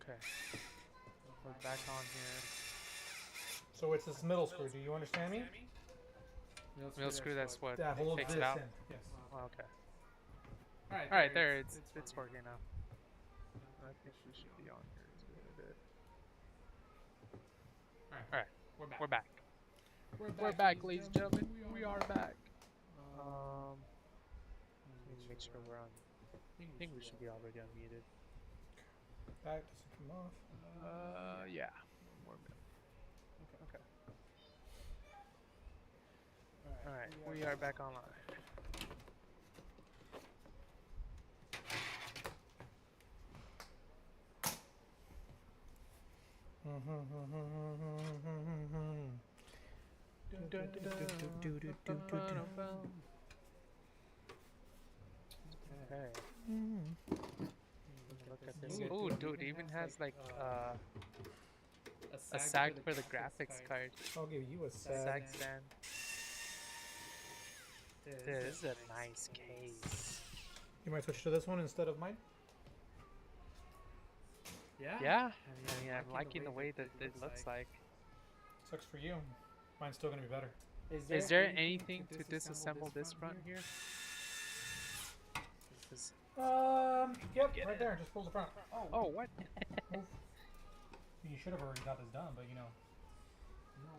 Okay. We're back on here. So it's this middle screw. Do you understand me? Middle screw, that's what That holds takes this it out? in. Yes. Oh, okay. Alright, there, it's working now. I think we should be on here. Alright, we're back. We're back, ladies and gentlemen. We are back. Let me make sure we're on. I think we should be already unmuted. That doesn't come off. Yeah. More minute. Okay. Alright, we are back online. Okay. Look at this. Oh, dude, it even has like a sag for the graphics card. I'll give you a Sag sag. stand. Dude, this is a nice case. You might switch to this one instead of mine? Yeah, I mean, I'm liking the way that it looks like. Sucks for you. Mine's still gonna be better. Is there anything to disassemble this front here? This is, Yep, right there. Just pull the front. oh, what? Move. You should have already got this done, but you know.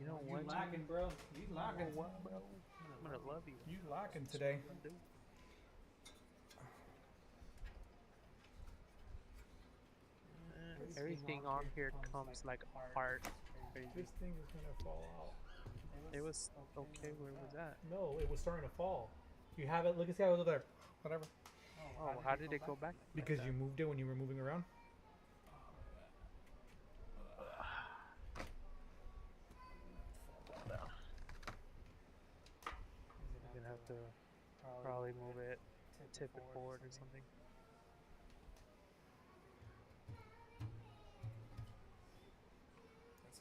You know what? You lacking, bro. You lacking. What, bro? I'm gonna love you. You lacking today. Everything on here comes like apart. This thing is gonna fall out. It was okay. Where was that? No, it was starting to fall. You have it. Look at see how it was there. Whatever. Oh, how did it go back? Because you moved it when you were moving around. I'm gonna have to probably move it, tip it forward or something.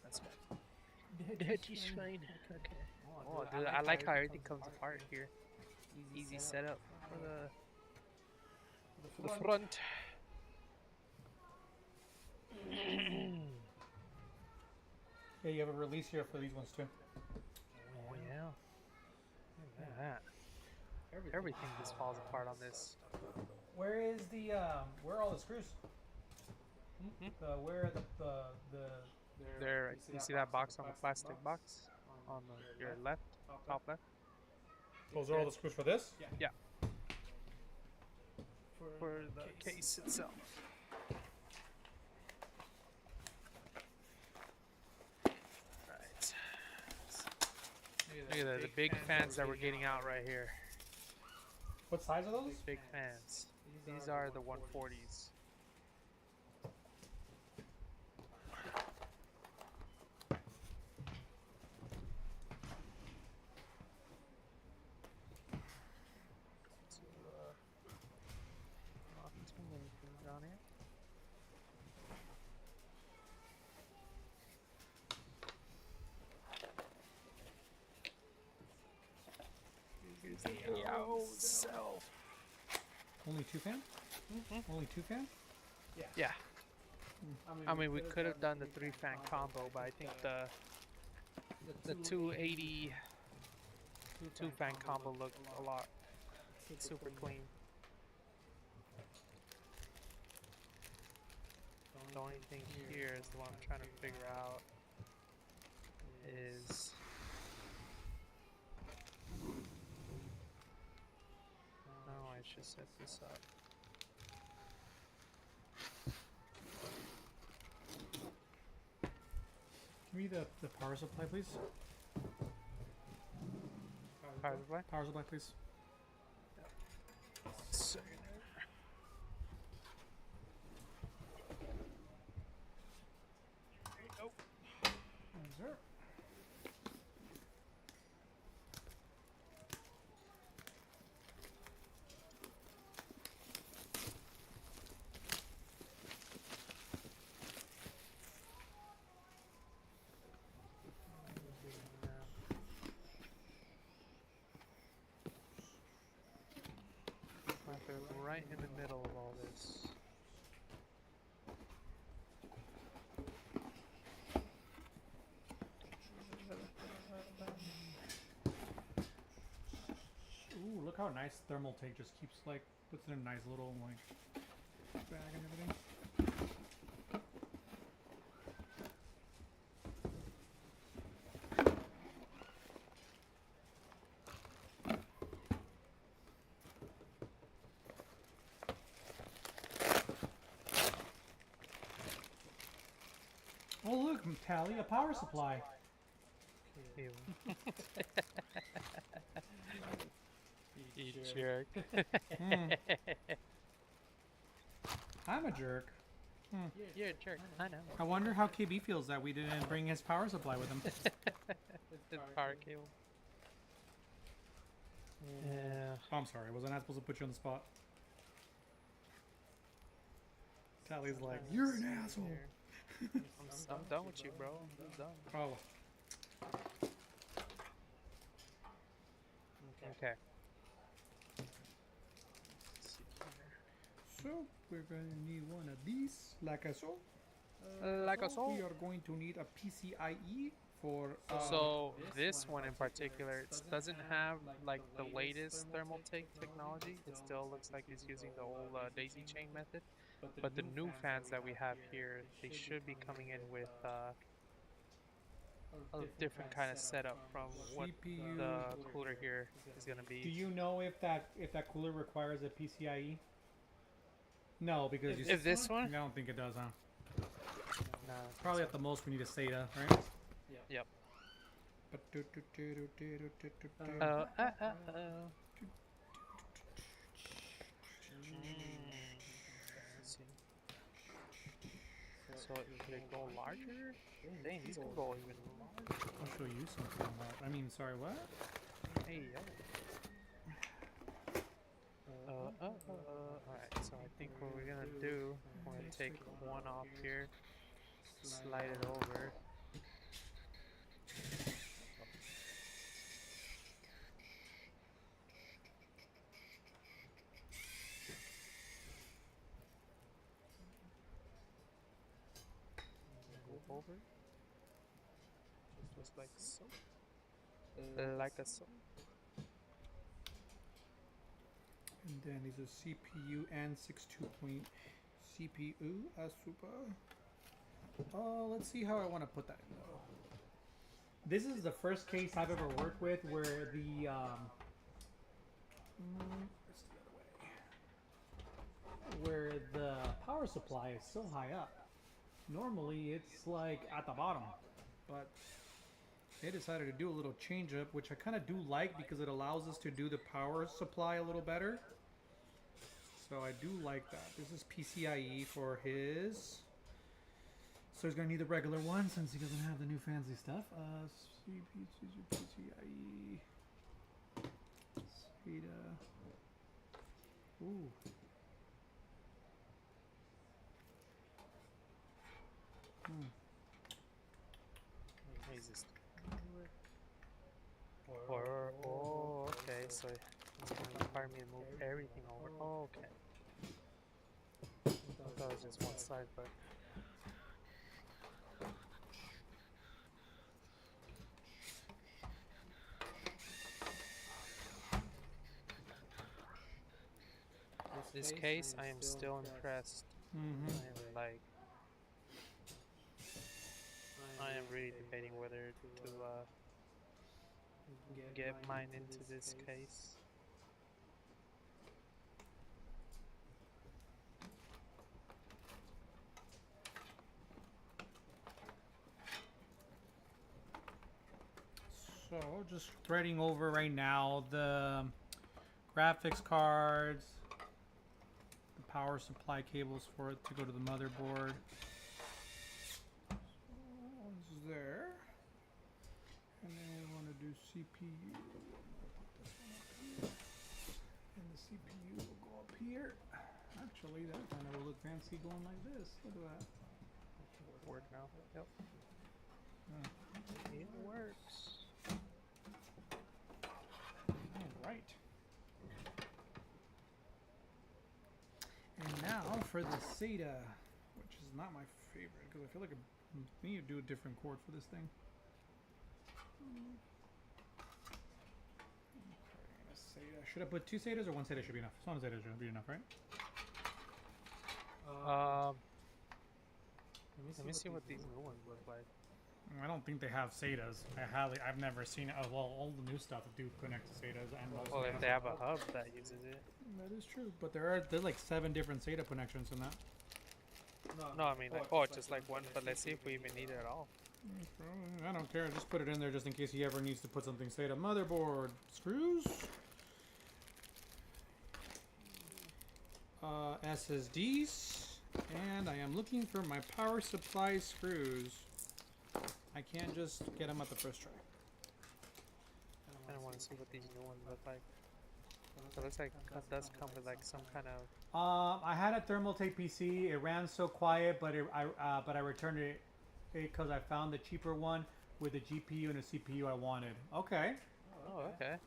That's fine. He's fine. Okay. Oh, dude, I like how everything comes apart here. Easy setup for the front. Yeah, you have a release here for these ones too. Oh yeah. Look at that. Everything just falls apart on this. Where is the where are all the screws? Where are the There, you see that box on the plastic box on your left, top left? those are all the screws for this? Yeah. For the case itself. Right. Look at the big fans that we're getting out right here. What size are those? Big fans. These are the 140s. Down here. Here's the AO itself. Only two fan? Only two fan? Yeah. I mean, we could have done the 3-fan combo, but I think the 280 2-fan combo looked a lot super clean. The only thing here is the one I'm trying to figure out is I should set this up. Give me the power supply, please. Power supply? Power supply, please. Second. There you go. Yes, sir. Right in the middle of all this. how nice thermal tank just keeps like puts it in a nice little like bag and everything. Oh look, Tally, a power supply. Ew. You jerk. I'm a jerk. You're a jerk. I know. I wonder how KB feels that we didn't bring his power supply with him. The power cable. Yeah. Oh, I'm sorry. Was I not supposed to put you on the spot? Tally's like, you're an asshole. I'm done with you, bro. I'm done. Oh. Okay. So, we're going to need one of these, like so. Like a soul. We are going to need a PCIe for... So this one in particular, it doesn't have like the latest thermal take technology. It still looks like it's using the old daisy chain method. But the new fans that we have here, they should be coming in with a different kind of setup from what CPU. the cooler here is gonna be. Do you know if that cooler requires a PCIe? No, because you If this one? I don't think it does, huh? Nah, Probably at the most we need a SATA, right? Yep. Let's see. So could it go larger? Dang, these could go even larger. I'll show you something on that. I mean, sorry, what? Hey, yo. Alright, so I think what we're gonna do, we're gonna take one off here, slide it over. Go over. Just like so. Like a so. And then these are CPU and 6.2 point CPU. Super. Let's see how I want to put that in though. This is the first case I've ever worked with where the it's the other way. Where the power supply is so high up. Normally it's like at the bottom, but they decided to do a little change up, which I kind of do like because it allows us to do the power supply a little better. So I do like that. This is PCIe for his. So he's gonna need the regular one since he doesn't have the new fancy stuff. PCIe. SATA. Ooh. Resist. Oh, okay, so it's going to require me to move everything over. Oh, okay. I thought it was just one side, but... This case, I am still impressed. I am like... I am really debating whether to get mine into this case. So just threading over right now the graphics cards, the power supply cables for it to go to the motherboard. There, and then we want to do CPU. And the CPU will go up here. Actually, that kind of will look fancy going like this. Look at that. Work now. Yep. It works. All right. And now for the SATA, which is not my favorite because I feel like we need to do a different cord for this thing. Okay, let's SATA. Should I put 2 SATAs or 1 SATA should be enough? 1 SATA should be enough, right? Let me see what these new ones look like. I don't think they have SATAs. I've never seen it. Oh, well, all the new stuff do connect to SATAs. And Well, if they have a hub that uses it. That is true, but there's like 7 different SATA connections in that. No, I mean, like, just like one, but let's see if we even need it at all. I don't care. Just put it in there just in case he ever needs to put something SATA. Motherboard screws. SSDs. And I am looking for my power supply screws. I can't just get them at the first try. I don't want to see what these new ones look like. So it looks like it does come with like some kind of. I had a Thermaltake PC. It ran so quiet, but I returned it because I found the cheaper one with a GPU and a CPU I wanted. Okay. Oh, okay.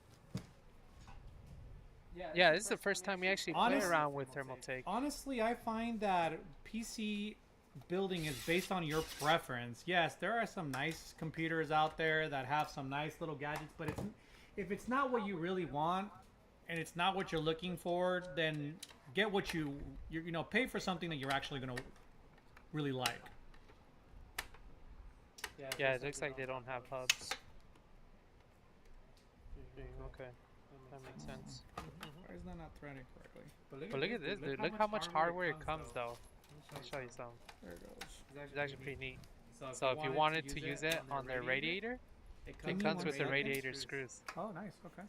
Yeah, this is the first time we actually play around with Thermaltake. Honestly, I find that PC building is based on your preference. Yes, there are some nice computers out there that have some nice little gadgets, but if it's not what you really want and it's not what you're looking for, then get what you know, pay for something that you're actually going to really like. Yeah, it looks like they don't have hubs. Okay, that makes sense. Why is that not threading correctly? But look at this, dude. Look how much hardware it comes, though. Let me show you some. There it goes. It's actually pretty neat. So if you wanted to use it on their radiator, it comes with the radiator screws. Oh, nice. Okay.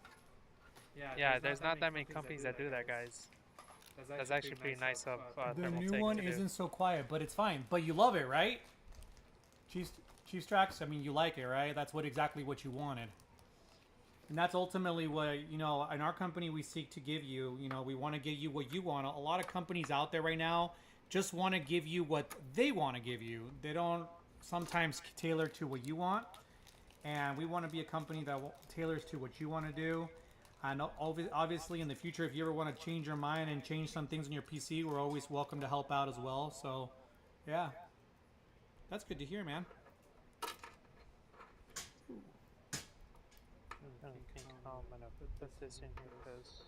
Yeah, there's not that many companies that do that, guys. That's actually pretty nice of The Thermaltake new one isn't so quiet, but it's fine. But you love it, right? Chief Tracks, I mean, you like it, right? That's exactly what you wanted. And that's ultimately what, you know, in our company we seek to give you. You know, we want to give you what you want. A lot of companies out there right now just want to give you what they want to give you. They don't sometimes tailor to what you want. And we want to be a company that tailors to what you want to do. And obviously in the future, if you ever want to change your mind and change some things in your PC, we're always welcome to help out as well. So, yeah. That's good to hear, man. I don't think I'm gonna put this in here because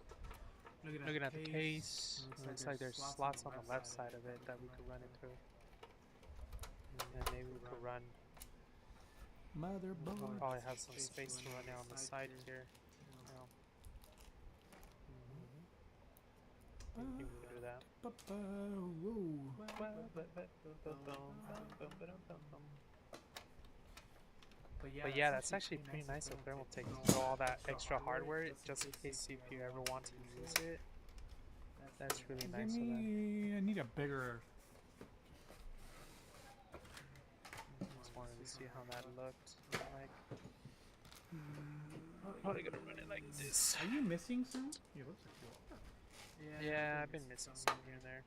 looking at the case, it looks like there's slots on the left side of it that we could run into. And then maybe we could run. Motherboard. We'll probably have some space to run down the side here. I think we could do that. But yeah, that's actually pretty nice of Thermaltake to throw all that extra hardware just in case if you ever want to use it. That's really nice of them. I need a bigger. Just wanted to see how that looked. Like, probably gonna run it like this. Are you missing some? Yeah, looks like you are. Yeah, I've been missing some here and there.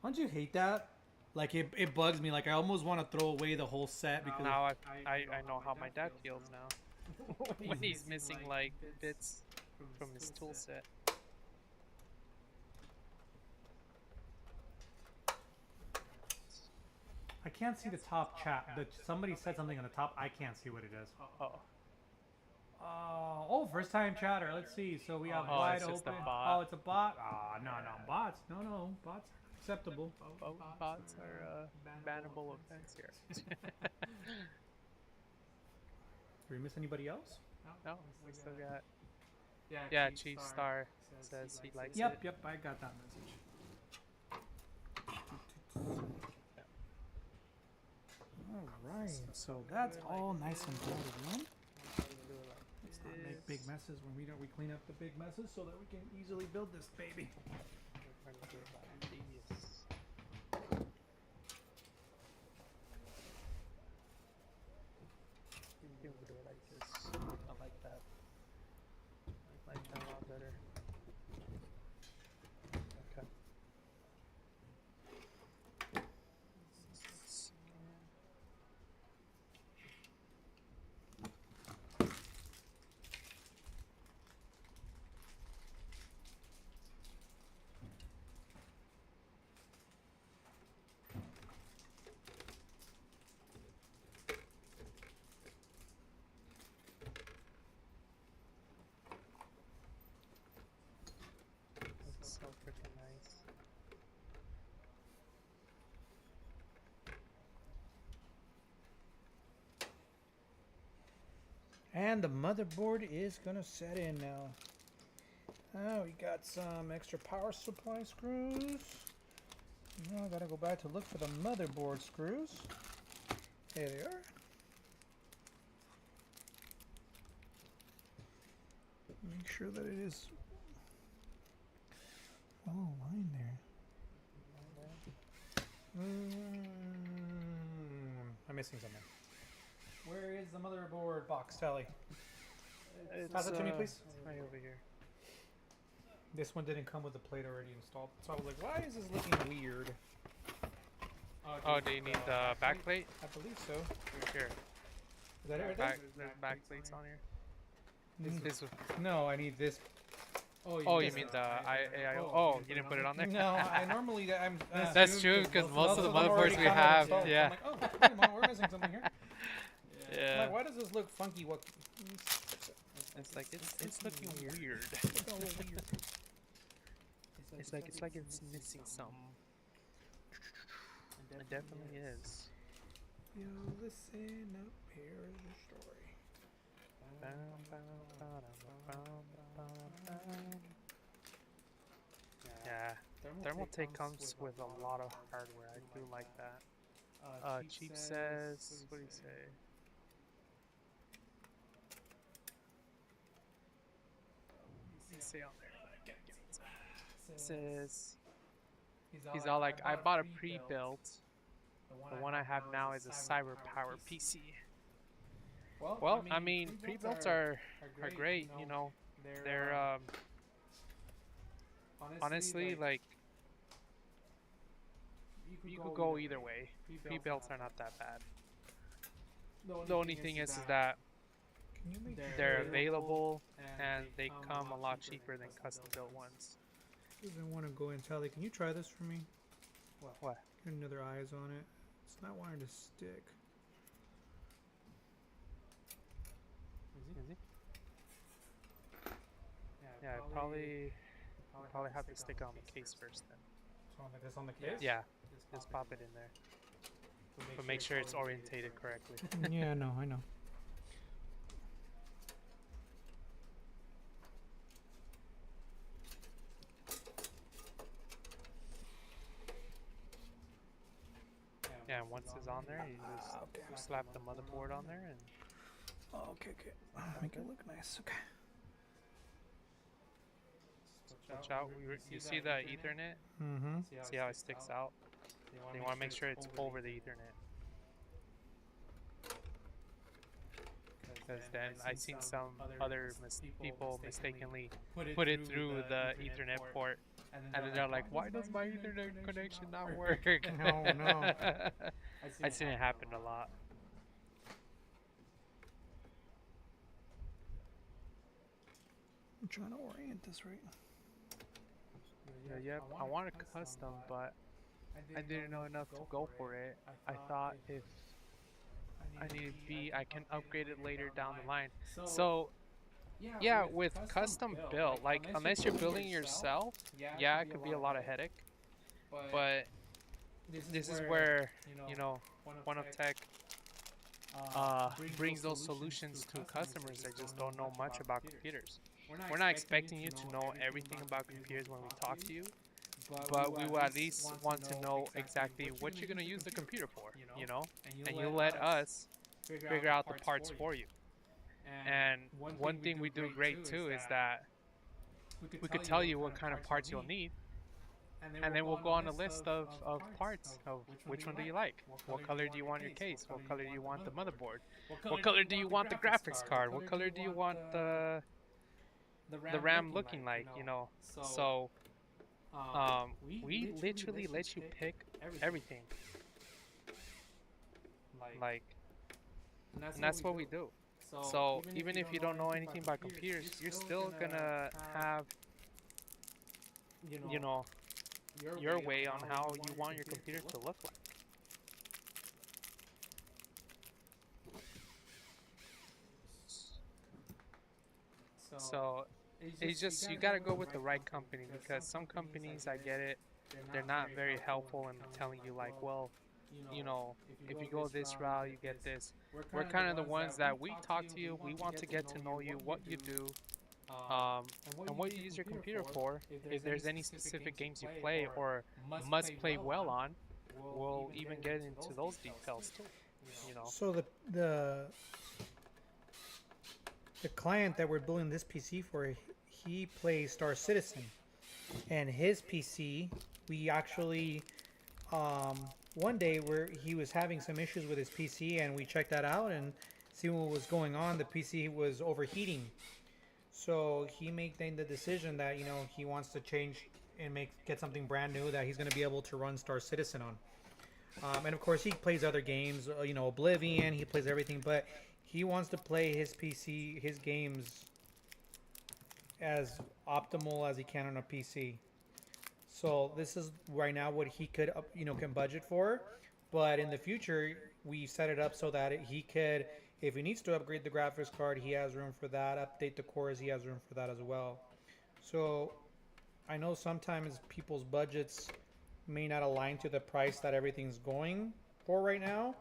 Don't you hate that? Like it bugs me. Like I almost want to throw away the whole set because Now I know how my dad feels now when he's missing like bits from his tool set. I can't see the top chat. Somebody said something on the top. I can't see what it is. Oh, first time chatter. Let's see. So we have wide it's just open. a bot. Oh, it's a bot. No, bots. No, bots are acceptable. Bots are bannable offense here. Did we miss anybody else? No, we still got. Yeah, Chief Star says he likes it. Yep, I got that message. Alright, so that's all nice and good again. Let's not make big messes when we clean up the big messes so that we can easily build this baby. I like that. I like that a lot better. Okay. so freaking nice. And the motherboard is gonna set in now. Oh, we got some extra power supply screws. Now I gotta go back to look for the motherboard screws. There they are. Make sure that it is all aligned there. I'm missing something. Where is the motherboard box, Tally? Pass it to me, please. Right over here. This one didn't come with the plate already installed, so I was like, why is this looking weird? Oh, do you need the back plate? I believe so. Here. Is that it right there? There's back plates on here. Mm. This No, I need this. Oh, you mean the IAIO? Oh, you didn't put it on there? No, I normally I'm. That's true because most of the motherboards we have, yeah. I'm like, oh, wait a moment, we're missing something here. Yeah. I'm like, why does this look funky? What? It's like it's looking weird. It's like it's missing something. It definitely is. Yo, listen up, here's your story. Yeah, Thermaltake comes with a lot of hardware. I do like that. Cheap says, what do you say? What do you say on there? Says he's all like, I bought a pre-built. The one I have now is a cyber power PC. Well, I mean, pre-builts are great, you know. They're honestly, like, you could go either way. Pre-builts are not that bad. The only thing is that they're available and they come a lot cheaper than custom-built ones. I want to go and tell you, can you try this for me? What? Get another eyes on it. It's not wanting to stick. Is he? Yeah, I probably have to stick it on the case first then. So on this on the case? Yeah, just pop it in there. But make sure it's orientated correctly. Yeah, no, I know. Yeah, and once it's on there, you just slap the motherboard on there and... Okay. Make it look nice, okay. Switch out. You see the Ethernet? Mm-hmm. See how it sticks out? You want to make sure it's over the Ethernet. Because then I've seen some other people mistakenly put it through the Ethernet port. And then they're like, why does my Ethernet connection not work? No. I've seen it happen a lot. I'm trying to orient this right. Yeah, I want a custom, but I didn't know enough to go for it. I thought if I need to be, I can upgrade it later down the line. So, yeah, with custom built, like unless you're building yourself, yeah, it could be a lot of headache. But this is where, you know, One of Tech brings those solutions to customers that just don't know much about computers. We're not expecting you to know everything about computers when we talk to you, but we will at least want to know exactly what you're going to use the computer for, you know, and you let us figure out the parts for you. And one thing we do great too is that we could tell you what kind of parts you'll need, and then we'll go on a list of parts of which one do you like, what color do you want your case, what color do you want the motherboard, what color do you want the graphics card, what color do you want the RAM looking like, you know. So we literally let you pick everything, like, and that's what we do. So even if you don't know anything about computers, you're still gonna have, you know, your way on how you want your computer to look like. So It's just you gotta go with the right company because some companies, I get it, they're not very helpful in telling you like, well, you know, if you go this route, you get this. We're kind of the ones that we talk to you. We want to get to know you, what you do, and what you use your computer for. If there's any specific games you play or must play well on, we'll even get into those details too. You know. So the client that we're building this PC for, he plays Star Citizen, and his PC, we actually one day where he was having some issues with his PC, and we checked that out and see what was going on. The PC was overheating, so he made the decision that he wants to change and get something brand new that he's going to be able to run Star Citizen on. And of course, he plays other games, Oblivion. He plays everything, but he wants to play his PC, his games, as optimal as he can on a PC. So this is right now what he could, can budget for. But in the future, we set it up so that he could, if he needs to upgrade the graphics card, he has room for that. Update the cores, he has room for that as well. So I know sometimes people's budgets may not align to the price that everything's going for right now,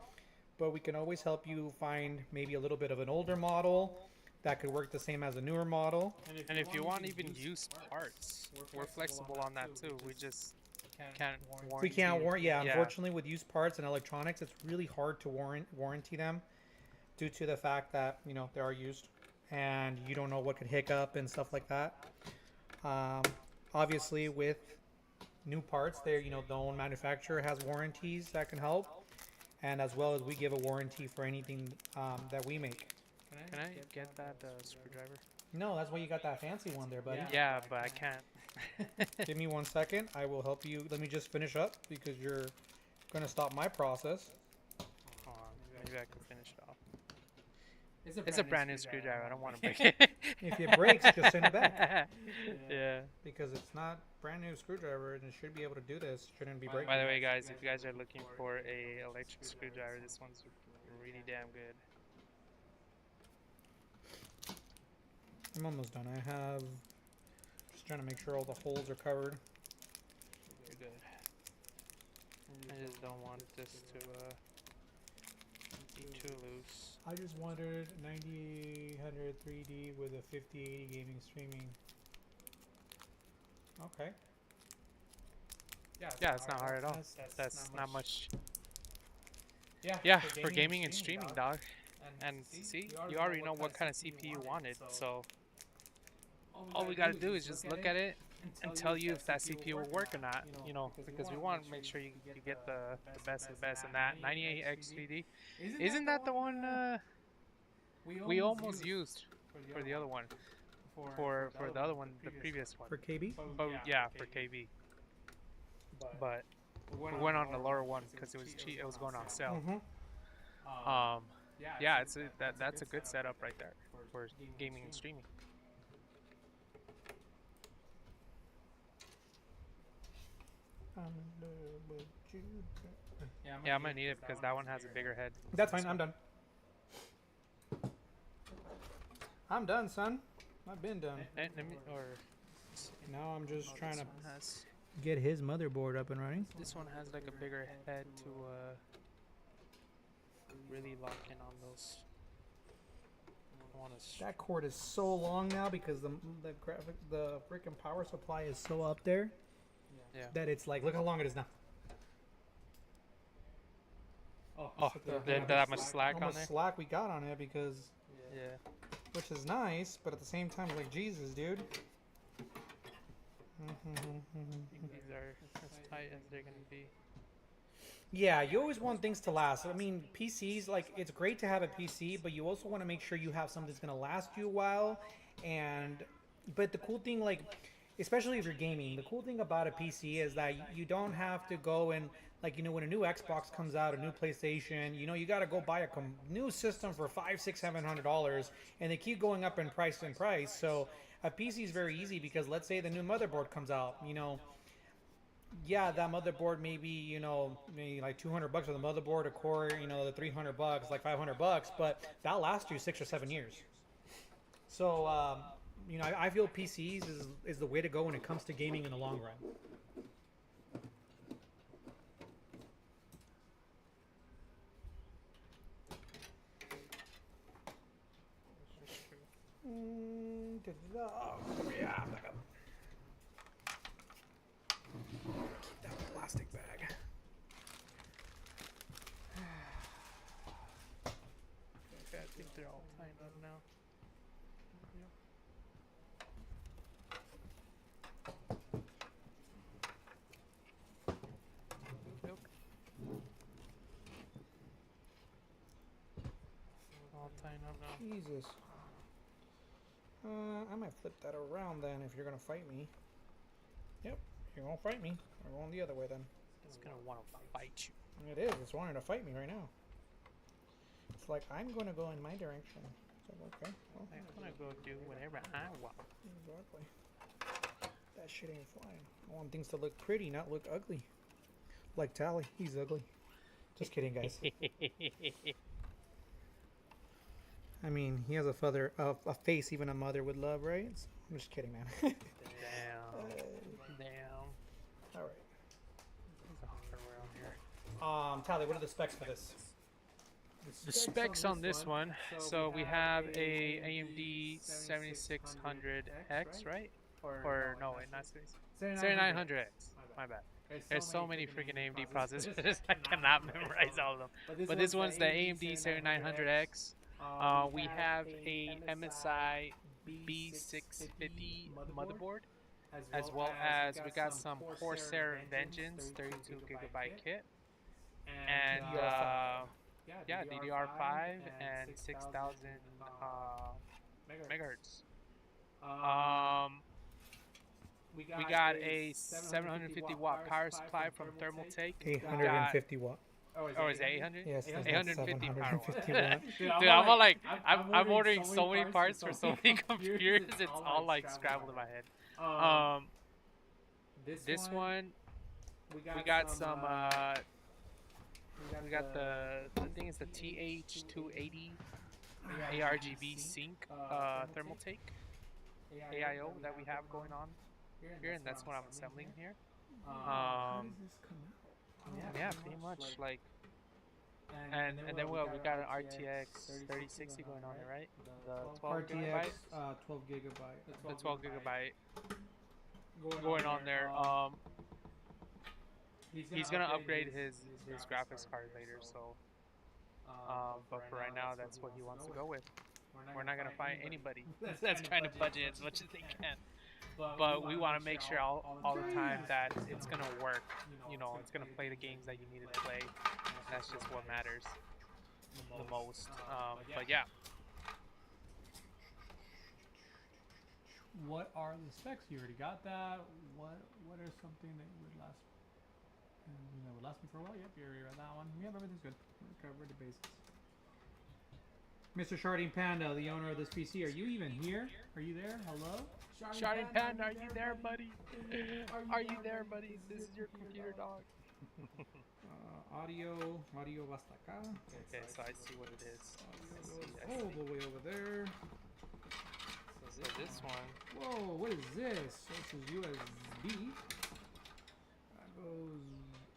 but we can always help you find maybe a little bit of an older model that could work the same as a newer model. And if you want even used parts, we're flexible on that too. We just can't warranty. We can't warrant. Yeah, unfortunately, with used parts and electronics, it's really hard to warranty them due to the fact that they are used, and you don't know what could hiccup and stuff like that. Obviously, with new parts, the own manufacturer has warranties that can help, and as well as we give a warranty for anything that we make. Can I get that screwdriver? No, that's why you got that fancy one there, buddy. Yeah, but I can't. Give me 1 second. I will help you. Let me just finish up because you're going to stop my process. Hold on. Maybe I can finish it off. It's a brand new screwdriver. I don't want to break it. If it breaks, just send it back. Yeah. Because it's not brand new screwdriver and it should be able to do this. Shouldn't be breaking. By the way, guys, if you guys are looking for a electric screwdriver, this one's really damn good. I'm almost done. I have just trying to make sure all the holes are covered. You're good. I just don't want this to be too loose. I just wanted 9800 3D with a 5080 gaming streaming. Okay. Yeah, it's not hard at all. That's not much. Yeah, Yeah, for gaming and streaming, dog. And see, you already know what kind of CPU you wanted, so all we gotta do is just look at it and tell you if that CPU will work or not, because we want to make sure you get the best of the best. And that 98X3D, isn't that the one we almost used for the other one, for the other one, the previous one? For KB? Oh yeah, for KB. But we went on the lower one because it was cheap. It was going on sale. Yeah, that's a good setup right there for gaming and streaming. Yeah, I'm gonna need it because that one has a bigger head. That's fine. I'm done. I'm done, son. I've been done. Now I'm just trying to get his motherboard up and running. This one has like a bigger head to really lock in on those. That cord is so long now because the freaking power supply is so up there. Yeah. That it's like, look how long it is now. Oh, that much slack on there? Slack we got on it because, yeah, which is nice, but at the same time, like, Jesus, dude. These are as tight as they're gonna be. Yeah, you always want things to last. I mean, PCs, like, it's great to have a PC, but you also want to make sure you have something that's gonna last you a while. But the cool thing, like, especially if you're gaming, the cool thing about a PC is that you don't have to go and, like, when a new Xbox comes out, a new PlayStation, you got to go buy a new system for $500, $600, $700, and they keep going up in price. So a PC is very easy because let's say the new motherboard comes out, yeah, that motherboard maybe maybe like $200 for the motherboard, a core, the $300, like $500, but that'll last you 6 or 7 years. So You know, I feel PCs is the way to go when it comes to gaming in the long run. This is true. Yeah, back up. Keep that plastic bag. Okay, I think they're all tied up now. Yep. All tied up now. Jesus. I might flip that around then if you're gonna fight me. Yep, you're gonna fight me. We're going the other way then. It's gonna want to fight you. It is. It's wanting to fight me right now. It's like I'm gonna go in my direction. It's like, okay. Well, I'm gonna go do whatever I want. Exactly. That shit ain't flying. I want things to look pretty, not look ugly. Like Tally, he's ugly. Just kidding, guys. I mean, he has a face even a mother would love, right? I'm just kidding, man. Damn. Damn. All right. There's a hardware on here. Tally, what are the specs for this? The specs on this one. So we have a AMD 7600X, right? Or no, wait, not 7900X. My bad. There's so many freaking AMD processors. I cannot memorize all of them. But this one's the AMD 7900X. We have a MSI B650 motherboard, as well as we got some Corsair Vengeance 32GB kit, and yeah, DDR5 and 6000 megahertz. We got a 750 watt power supply from Thermaltake. 850 watt. Oh, is it 800? Yes, 850 power watt. 750 watt. Dude, I'm all like, I'm ordering so many parts for so many computers, it's all like scrambled in my head. This one, we got some, we got the thing is the TH280 ARGB sync Thermaltake AIO that we have going on here, and that's what I'm assembling here. Yeah, pretty much like, and then we got an RTX 3060 going on there, right? The 12 gigabyte. 12 gigabyte. The 12 gigabyte going on there. He's gonna upgrade his graphics card later, so. But for right now, that's what he wants to go with. We're not gonna find anybody that's trying to budget as much as they can. But we want to make sure all the time that it's going to work. You know, it's going to play the games that you need to play. And that's just what matters the most. But yeah. What are the specs? You already got that. What are something that would last? That would last me for a while. Yep, you already read that one. Yep, everything's good. We covered the basics. Mr. Sharding Panda, the owner of this PC, are you even here? Are you there? Hello? Sharding Panda, are you there, buddy? Are you there, buddy? This is your computer, dog. Audio basta acá. Okay, so I see what it is. All the way over there. So this one. Whoa, what is this? This is USB. That goes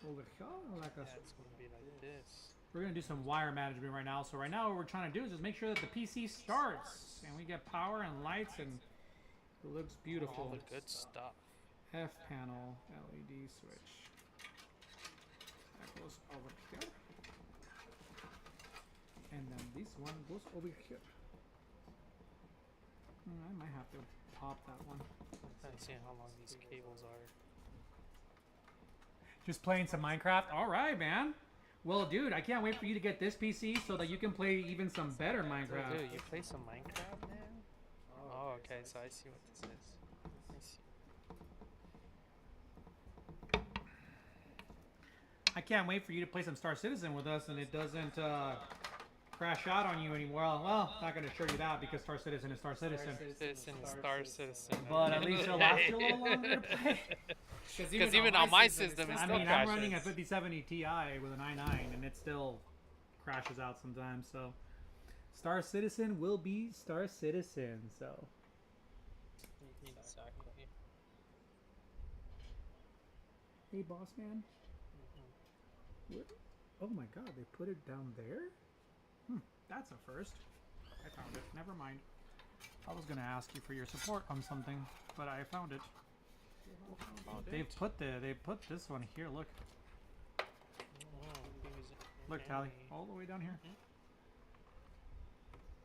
over here. Like a... Yeah, it's going to be like this. We're going to do some wire management right now. So right now what we're trying to do is just make sure that the PC starts. And we get power and lights and it looks beautiful. All the good stuff. F panel, LED switch. That goes over here. And then this one goes over here. I might have to pop that one. I'm seeing how long these cables are. Just playing some Minecraft? Alright, man. Well, dude, I can't wait for you to get this PC so that you can play even some better Minecraft. Dude, you play some Minecraft, man? Oh, okay, so I see what this is. I can't wait for you to play some Star Citizen with us and it doesn't crash out on you anymore. Well, not going to assure you that because Star Citizen is Star Citizen. Star Citizen. But at least it'll last you a little longer to play. Because even on my system, it still crashes. I'm running a 5070 Ti with an i9 and it still crashes out sometimes. So Star Citizen will be Star Citizen. So Hey, boss man. Where? Oh my God, they put it down there? That's a first. I found it. Never mind. I was gonna ask you for your support on something, but I found it. They put this one here. Look, look, Tally, all the way down here.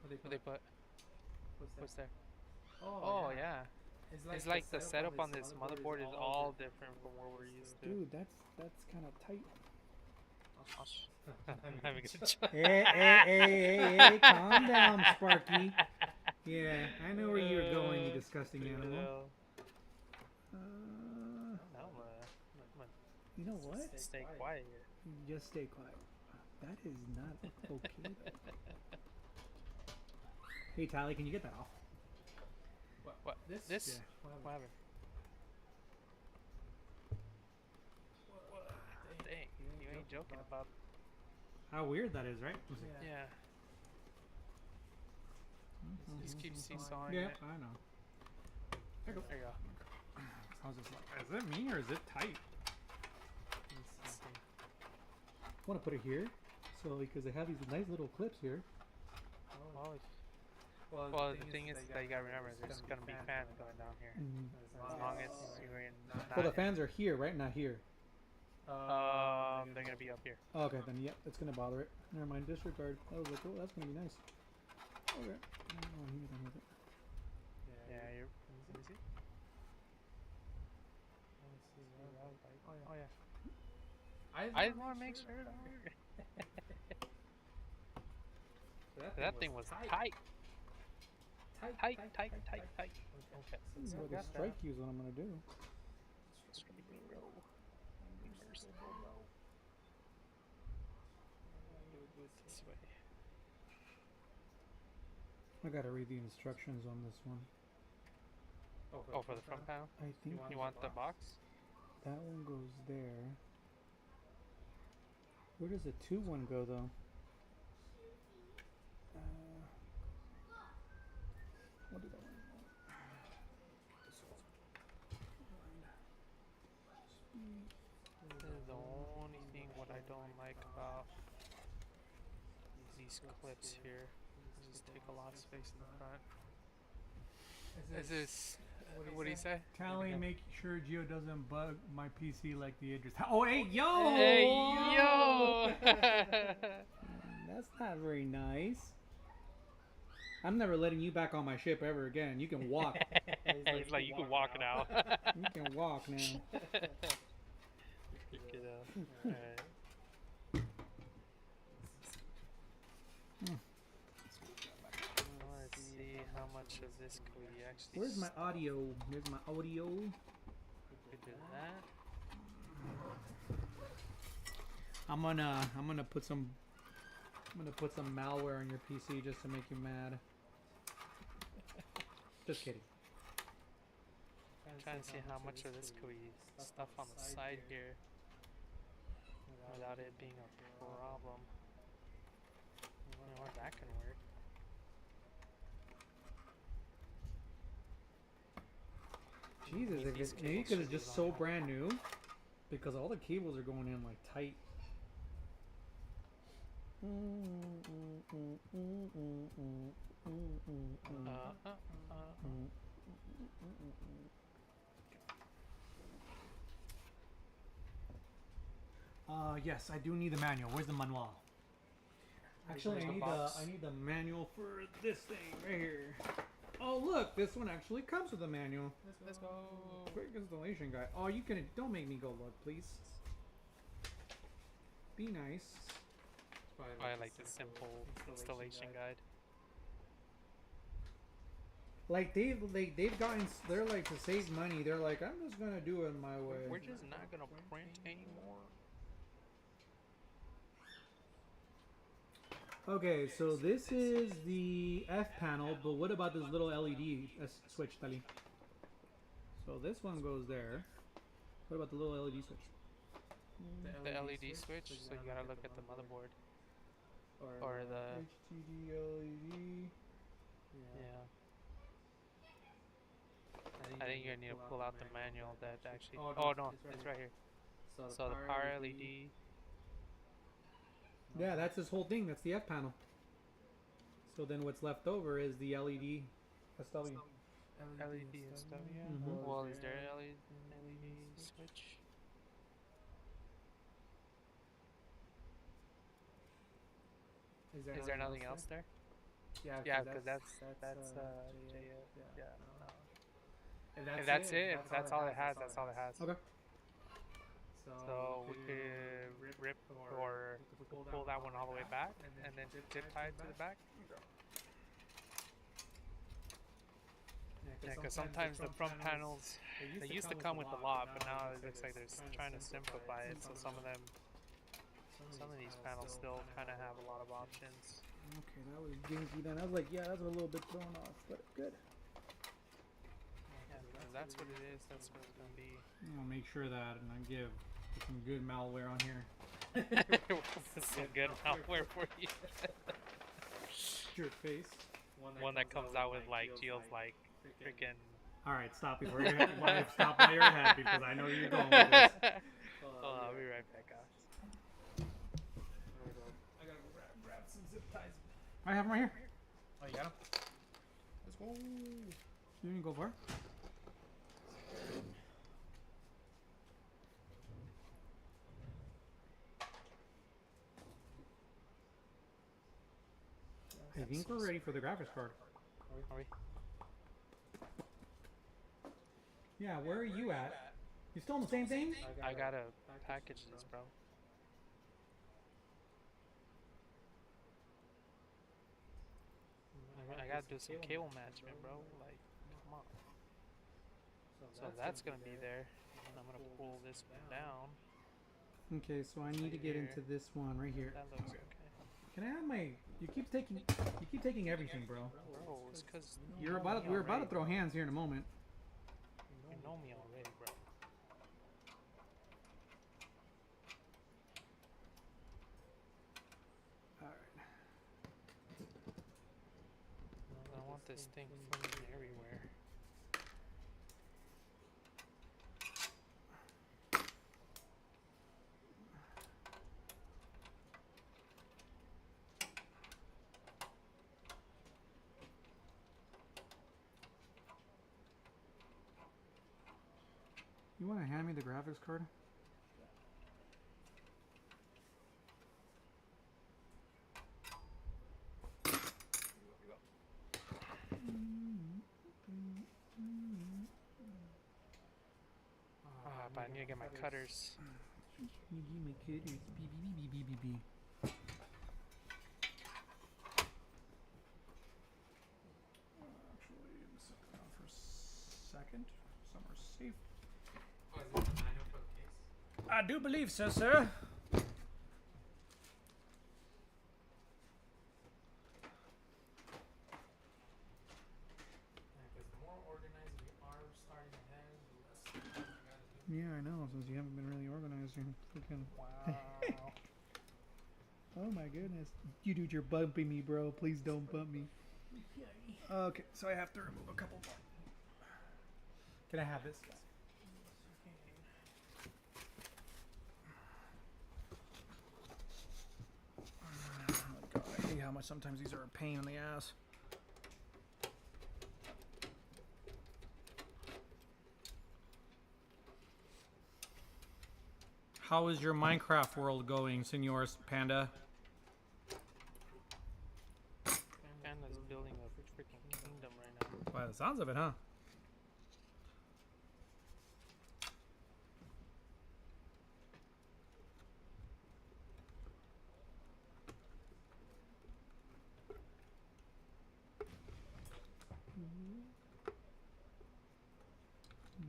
What they put? What's there? Oh, Yeah. It's like the setup on this motherboard is all different from what we're used to. Dude, that's kind of tight. I'm having a joke. Hey, calm down, Sparky. Yeah, I know where you're going, you disgusting animal. You know what? Stay quiet here. Just stay quiet. That is not okay. Hey, Tally, can you get that off? What? This? Yeah. What happened? Dang, you ain't joking about. How weird that is, right? Yeah. Just keep seesawing Yeah, it. I know. There you go. There you go. I was just like, is it me or is it tight? Let's see. I want to put it here, so because they have these nice little clips here. Well, the thing is that you gotta remember, there's gonna be fans going down here. As long as you're in. Well, the fans are here, right? Not here. They're gonna be up here. Oh, okay, then yep, that's gonna bother it. Never mind, disregard. I was like, oh, that's gonna be nice. Okay. Oh, here, then with it. Yeah, you're. Let me see. Oh yeah. I just want to make sure that thing was tight. Tight. Okay. So the strike you is what I'm gonna do. Strike me, bro. Be merciful, bro. Do it this way. I gotta read the instructions on this one. Oh, for the front panel? I think You want the box? that one goes there. Where does the 2 one go though? What did that one go? This is the only thing what I don't like about these clips here. They just take a lot of space in the front. Is this? What do you say? Tally, make sure Geo doesn't bug my PC like the Idris. Oh, hey, yo! Hey, yo! That's not very nice. I'm never letting you back on my ship ever again. You can walk. He's like, you can walk now. You can walk now. Pick it up. Alright. Let's see how much of this can we actually. Where's my audio? There's my audio. We do that. I'm gonna put some malware on your PC just to make you mad. Just kidding. I'm trying to see how much of this can we stuff on the side here without it being a problem. You know, that can work. Jesus, if it's maybe because it's just so brand new, because all the cables are going in like tight. Yes, I do need the manual. Where's the manual? Actually, I need the manual for this thing right here. Oh, look, this one actually comes with a manual. Let's go. Quick installation guide. Oh, you can don't make me go look, please. Be nice. I like the simple installation guide. Like they've gotten, they're like, to save money, they're like, I'm just gonna do it my way. We're just not gonna print anymore. Okay, so this is the F panel, but what about this little LED switch, Tali? So this one goes there. What about the little LED switch? The LED switch, so you gotta look at the motherboard. Or the HDD LED. Yeah. I think you're gonna need to pull out the manual that actually. Oh no, it's right here. So the power LED. Yeah, that's this whole thing. That's the F panel. So then what's left over is the LED SW. LED SW. Mhm. Well, is there LED switch? Is there nothing else there? Yeah, because that's JF. Yeah. No. If that's it, if that's all it has, that's all it has. Okay. So we could rip, or we could pull that one all the way back and then zip tie it to the back. Yeah, because sometimes the front panels, they used to come with a lot, but now it looks like they're trying to simplify it. So some of these panels still kind of have a lot of options. Okay, that was janky then. I was like, yeah, that's a little bit thrown off, but good. Yeah, that's what it is. That's what it's gonna be. I'll make sure that, and I give some good malware on here. Some good malware for you. Your face. One that comes out with like Geo's like freaking. All right, stop before your head. Stop by your head because I know you're going with this. I'll be right back, guys. I gotta go grab some zip ties. I have them right here. Oh, you got him? Let's go. You didn't go far. I think we're ready for the graphics card. Are we? Yeah, where are you at? You still on the same thing? I gotta package this, bro. I gotta do some cable management, bro. Like, come on. So that's gonna be there. And I'm gonna pull this one down. Okay, so I need to get into this one right here. That looks okay. Can I have my? You keep taking everything, bro. Bro, it's cause We're about to throw hands here in a moment. you know me already, bro. All right. I want this thing flying everywhere. You want to hand me the graphics card? But I need to get my cutters. Actually, set it down for a second. Somewhere safe. Oh, is it the manual for the case? I do believe so, sir. Because the more organized we are starting ahead, the less you gotta do. Yeah, I know. Since you haven't been really organized, you're freaking. Wow. Oh my goodness. You dude, you're bumping me, bro. Please don't bump me. Okay, so I have to remove a couple more. Can I have this? Oh my god, I hate how much sometimes these are a pain in the ass. How is your Minecraft world going, Senor Panda? Panda's building a freaking kingdom right now. By the sounds of it, huh?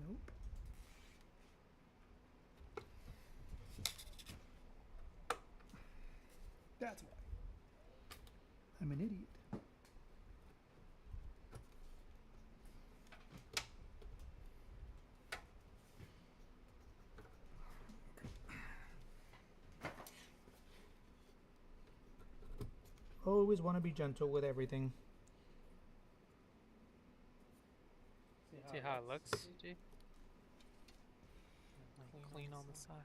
Nope. That's why. I'm an idiot. Always want to be gentle with everything. See how it looks, G? Clean on the side.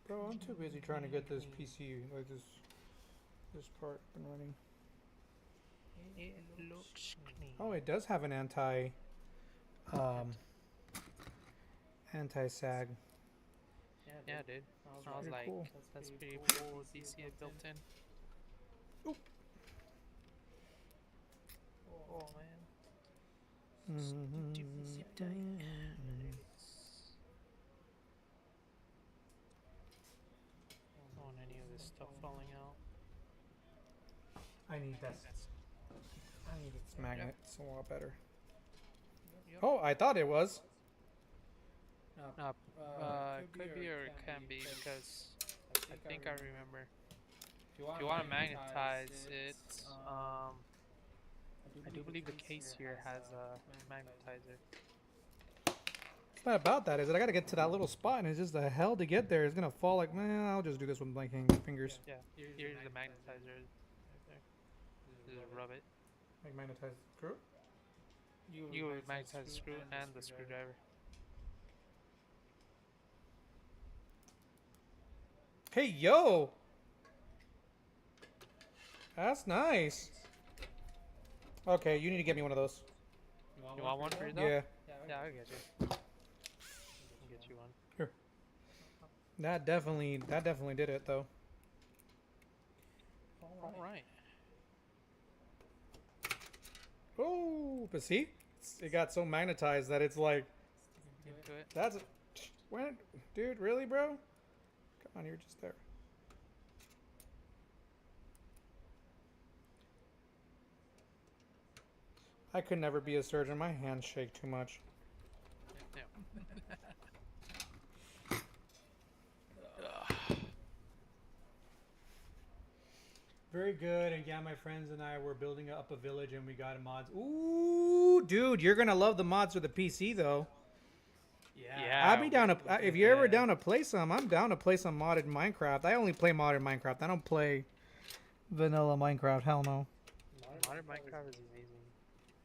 Bro, I'm too busy trying to get this PC, like this part up and running. It looks clean. Oh, it does have an anti-sag. Yeah, dude. I was Pretty like, cool. that's pretty cool. DC it built in. Oop. Oh man. Don't want any of this stuff falling out. I need this. I need its magnet. It's a lot better. Yep. Oh, I thought it was. It could be or it can be because I think I remember. If you want to magnetize it, I do believe the case here has a magnetizer. It's not about that, is it? I gotta get to that little spot, and it's just the hell to get there. It's gonna fall like, man, I'll just do this with my fingers. Yeah, here's the magnetizer right there. Just rub it. Like magnetize screw? You would magnetize the screw and the screwdriver. Hey, yo! That's nice. Okay, you need to get me one of those. You want one for yourself? Yeah. Yeah, I'll get you. I'll get you one. Here. That definitely did it, though. Alright. Oh, but see? It got so magnetized that it's like, Into it. that's, when, dude, really, bro? Come on, you're just there. I could never be a surgeon. My hands shake too much. Yeah. Very good. And yeah, my friends and I were building up a village and we got mods. Ooh, dude, you're going to love the mods for the PC, though. Yeah. I'd be down to, if you're ever down to play some, I'm down to play some modded Minecraft. I only play modded Minecraft. I don't play vanilla Minecraft. Hell no. Modern Minecraft is amazing.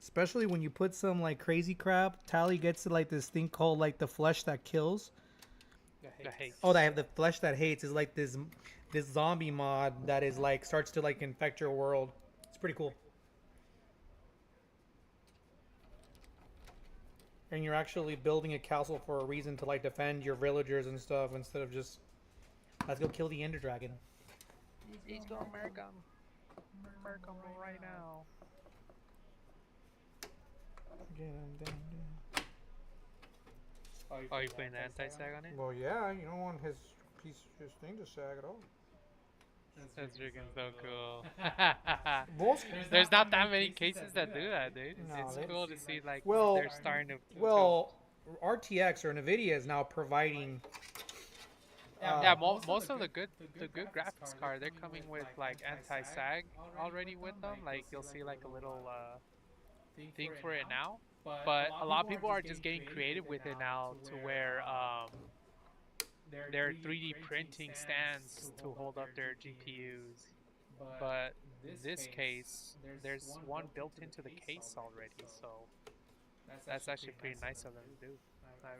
Especially when you put some like crazy crap. Tally gets to like this thing called like the flesh that kills. The hate. Oh, they have the flesh that hates is like this zombie mod that is like starts to like infect your world. It's pretty cool. And you're actually building a castle for a reason to like defend your villagers and stuff instead of just let's go kill the Ender Dragon. He's gonna murk him. Murk him right now. Get him down. Oh, you putting the anti-sag on it? Well, yeah, you don't want his thing to sag at all. That's freaking so cool. Most, There's not that many cases that do that, dude. No, It's they- cool to see like Well- they're starting to. well, RTX or Nvidia is now providing. Yeah, most of the good graphics card, they're coming with like anti-sag already with them. Like you'll see like a little thing for it now. But a lot of people are just getting creative with it now to where they're 3D printing stands to hold up their GPUs. But in this case, there's one built into the case already, so that's actually pretty nice of them to do.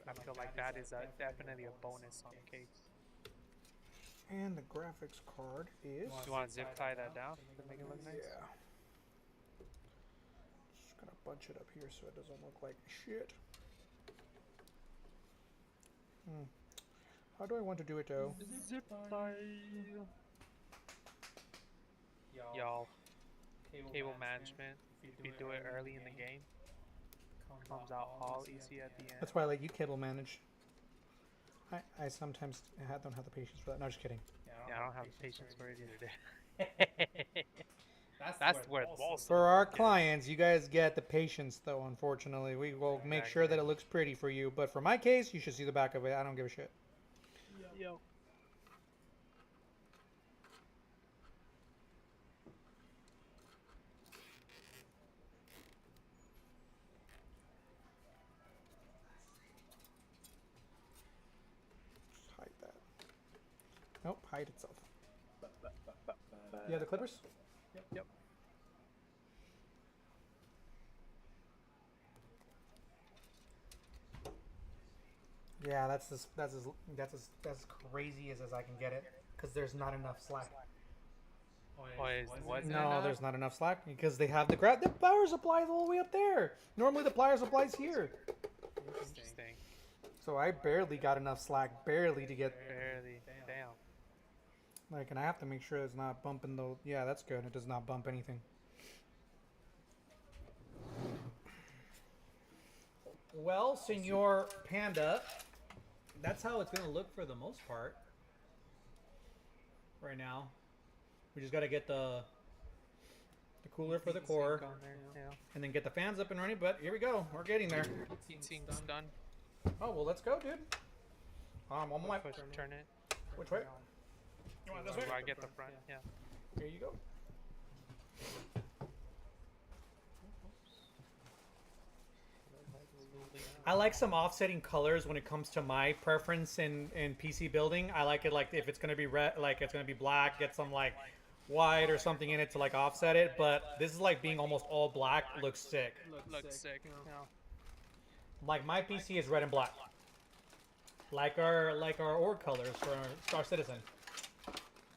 I feel like that is definitely a bonus on the case. And the graphics card is. You want to zip tie that down to make it look nice? Yeah. Just gonna bunch it up here so it doesn't look like shit. How do I want to do it though? Zip tie. Y'all, cable management, if you do it early in the game, comes out all easy at the end. That's why I like you cable manage. I sometimes don't have the patience for that. No, just kidding. Yeah, I don't have the patience for it either. That's where the balls. For our clients, you guys get the patience though, unfortunately. We will make sure that it looks pretty for you. But for my case, you should see the back of it. I don't give a shit. Yo. Hide that. Nope, hide itself. You have the clippers? Yep. Yeah, that's crazy as I can get it because there's not enough slack. Wasn't No, enough? there's not enough slack because they have the power supply is all the way up there. Normally the power supply's here. Interesting. So I barely got enough slack, barely to get Barely. Damn. like, and I have to make sure it's not bumping the. Yeah, that's good. It does not bump anything. Well, Senor Panda, that's how it's gonna look for the most part. Right now, we just gotta get the cooler for the core, On there. Yeah. and then get the fans up and running. But here we go, we're getting there. Heatsink's done. Oh well, let's go, dude. On my Push, turn it. which way? You want this way? Or I get the front. Yeah. Here you go. I like some offsetting colors when it comes to my preference in PC building. I like it like if it's gonna be red, like it's gonna be black, get some like white or something in it to like offset it. But this is like being almost all black looks sick. Looks sick. Yeah. Like my PC is red and black. Like our org colors for our Star Citizen.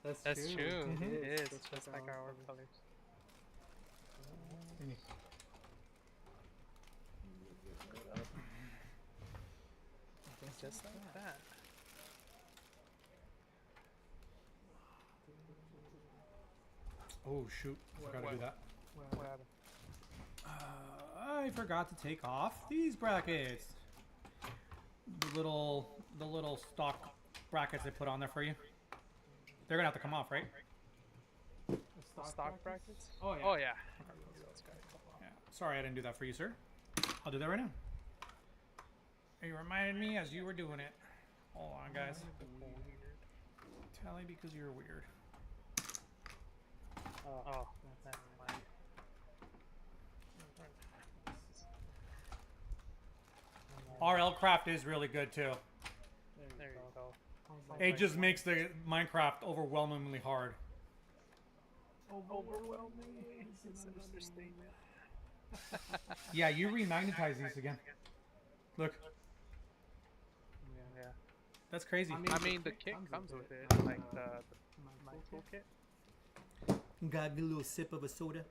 That's true. Mhm. It is. It's just like our orb colors. Just like that. Oh shoot! Forgot to do that. What happened? I forgot to take off these brackets. The little stock brackets they put on there for you. They're gonna have to come off, right? Stock brackets? Oh yeah. Oh yeah. Yeah. Sorry, I didn't do that for you, sir. I'll do that right now. You reminded me as you were doing it. Hold on, guys. Tally because you're weird. Oh, never mind. RL Craft is really good too. There you go. It just makes the Minecraft overwhelmingly hard. Overwhelming. It's an understatement. Yeah, you remagnetize these again. Look, Yeah. that's crazy. I mean, the kit comes with it, like the tool kit. Got a little sip of a soda.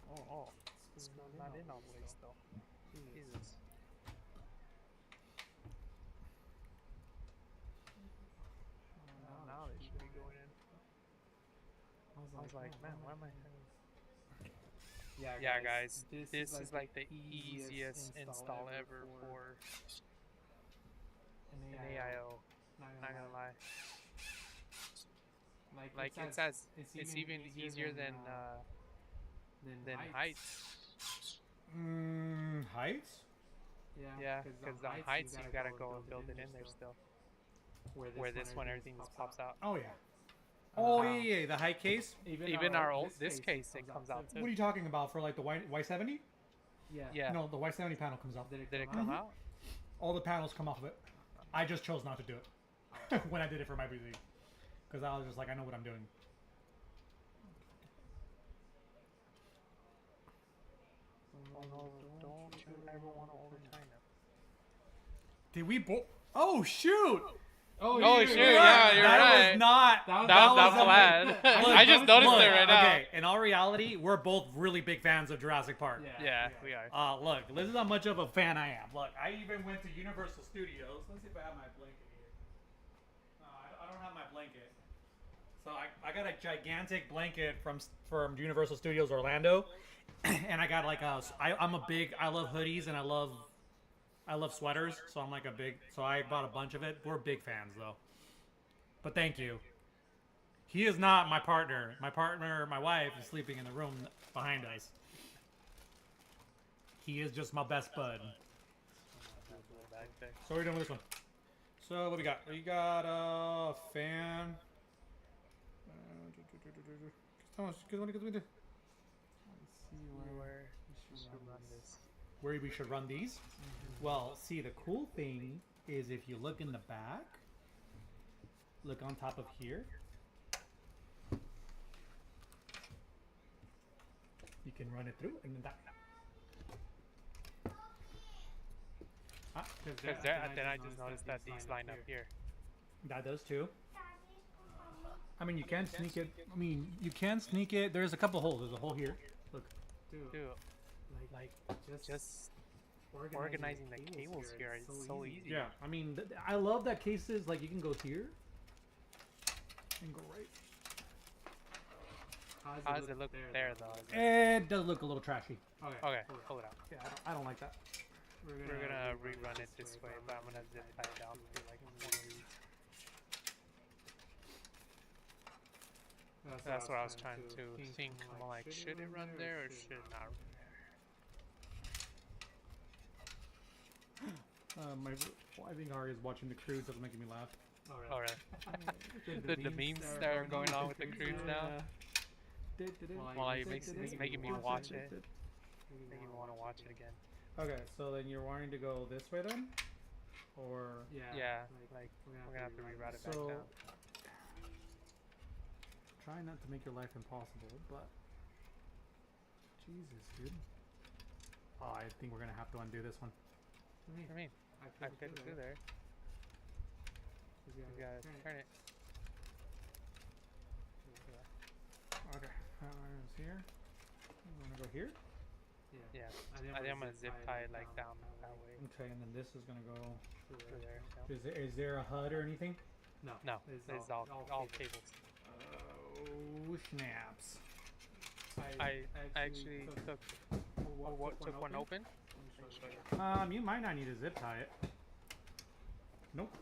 Oh, it's not in all the way still. Jesus. Now they should be going in. I was like, man, why am I? Yeah, guys, this is like the easiest install ever for an AIO. Not gonna lie. Like it's even easier than Heights. Heights? Yeah, because the Heights you gotta go and build it in there still. Where this one everything just pops out. Oh yeah. Oh yeah, the height case. Even our old this case it comes out too. What are you talking about for like the Y70? Yeah. No, the Y70 panel comes out. Did it come out? All the panels come off of it. I just chose not to do it when I did it for my PC. Because I was just like, I know what I'm doing. Oh no, don't you ever want to overtime it. Did we Oh shoot! Oh shoot, yeah, you're that right. Was not, that was flat. I just noticed it right now. Okay, in all reality, we're both really big fans of Jurassic Park. Yeah, we are. Look, this is how much of a fan I am. Look, I even went to Universal Studios. Let's see if I have my blanket here. No, I don't have my blanket. So I got a gigantic blanket from Universal Studios Orlando, and I got like I love hoodies and I love sweaters, so I'm like so I bought a bunch of it. We're big fans though. But thank you. He is not my partner. My wife, is sleeping in the room behind us. He is just my best bud. So we're done with this one. So what we got? We got a fan. Where we should run these? Well, see, the cool thing is if you look in the back, look on top of here, you can run it through and then that. Because then I just noticed that these line up here. That does too. I mean, you can sneak it. I mean, you can sneak it. There's a couple holes. There's a hole here. Look. Dude, like just organizing the cables here is so easy. Yeah, I mean, I love that cases, like, you can go here and go right. How does it look there, though? It does look a little trashy. Okay, pull it out. Yeah, I don't like that. We're gonna rerun it this way, but I'm gonna zip tie it down to like one of these. That's what I was trying to think. I'm like, should it run there or should it not run there? I think Ari is watching the cruise. That's making me laugh. Oh, really? the memes that are going on with the cruise now? Well, it's making me watch it. Making me want to watch it again. Okay, so then you're wanting to go this way then? Or... Yeah, like, we're gonna have to reroute it back down. Try not to make your life impossible, but... Jesus, dude. Oh, I think we're gonna have to undo this one. What do you mean? I fit through there. You gotta turn it. Okay, iron's here. You wanna go here? Yeah. I think I'm gonna zip tie it like down that way. Okay, and then this is gonna go through there. Is there a HUD or anything? No. It's all cables. Oh, snaps. I actually took one open. You might not need to zip tie it. Nope.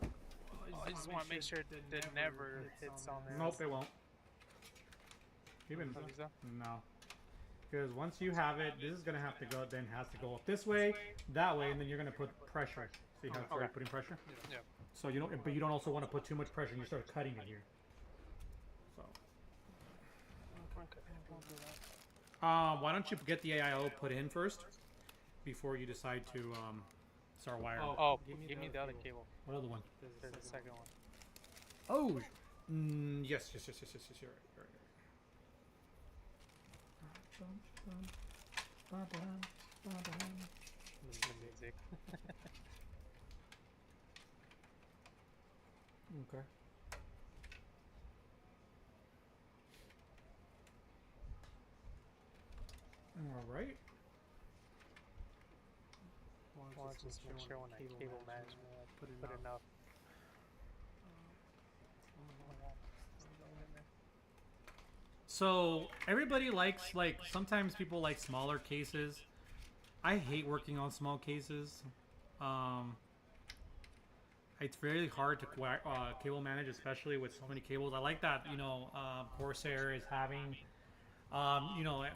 I just want to make sure that it never hits on there. Nope, it won't. Even no. Because once you have it, this is gonna have to go. Then has to go up this way, that way, and then you're gonna put pressure. See how it's already putting pressure? Yeah. So you don't, but you don't also want to put too much pressure, and you start cutting it here. So. Why don't you get the AIO put in first, before you decide to start wiring? Oh, give me the other cable. What other one? There's the second one. Oh, yes. You're right. The music. Okay. All right. Well, just make sure when I cable management, I put enough. So everybody likes, like, sometimes people like smaller cases. I hate working on small cases. It's very hard to cable manage, especially with so many cables. I like that, Corsair is having,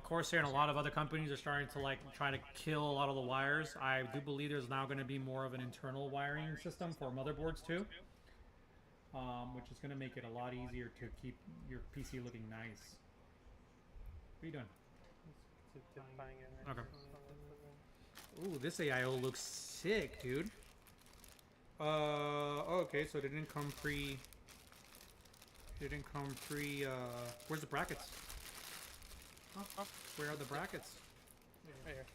Corsair and a lot of other companies are starting to try to kill a lot of the wires. I do believe there's now going to be more of an internal wiring system for motherboards too, which is going to make it a lot easier to keep your PC looking nice. What are you doing? Okay. Ooh, this AIO looks sick, dude. Okay, so it didn't come pre. Where's the brackets? Where are the brackets? Right here.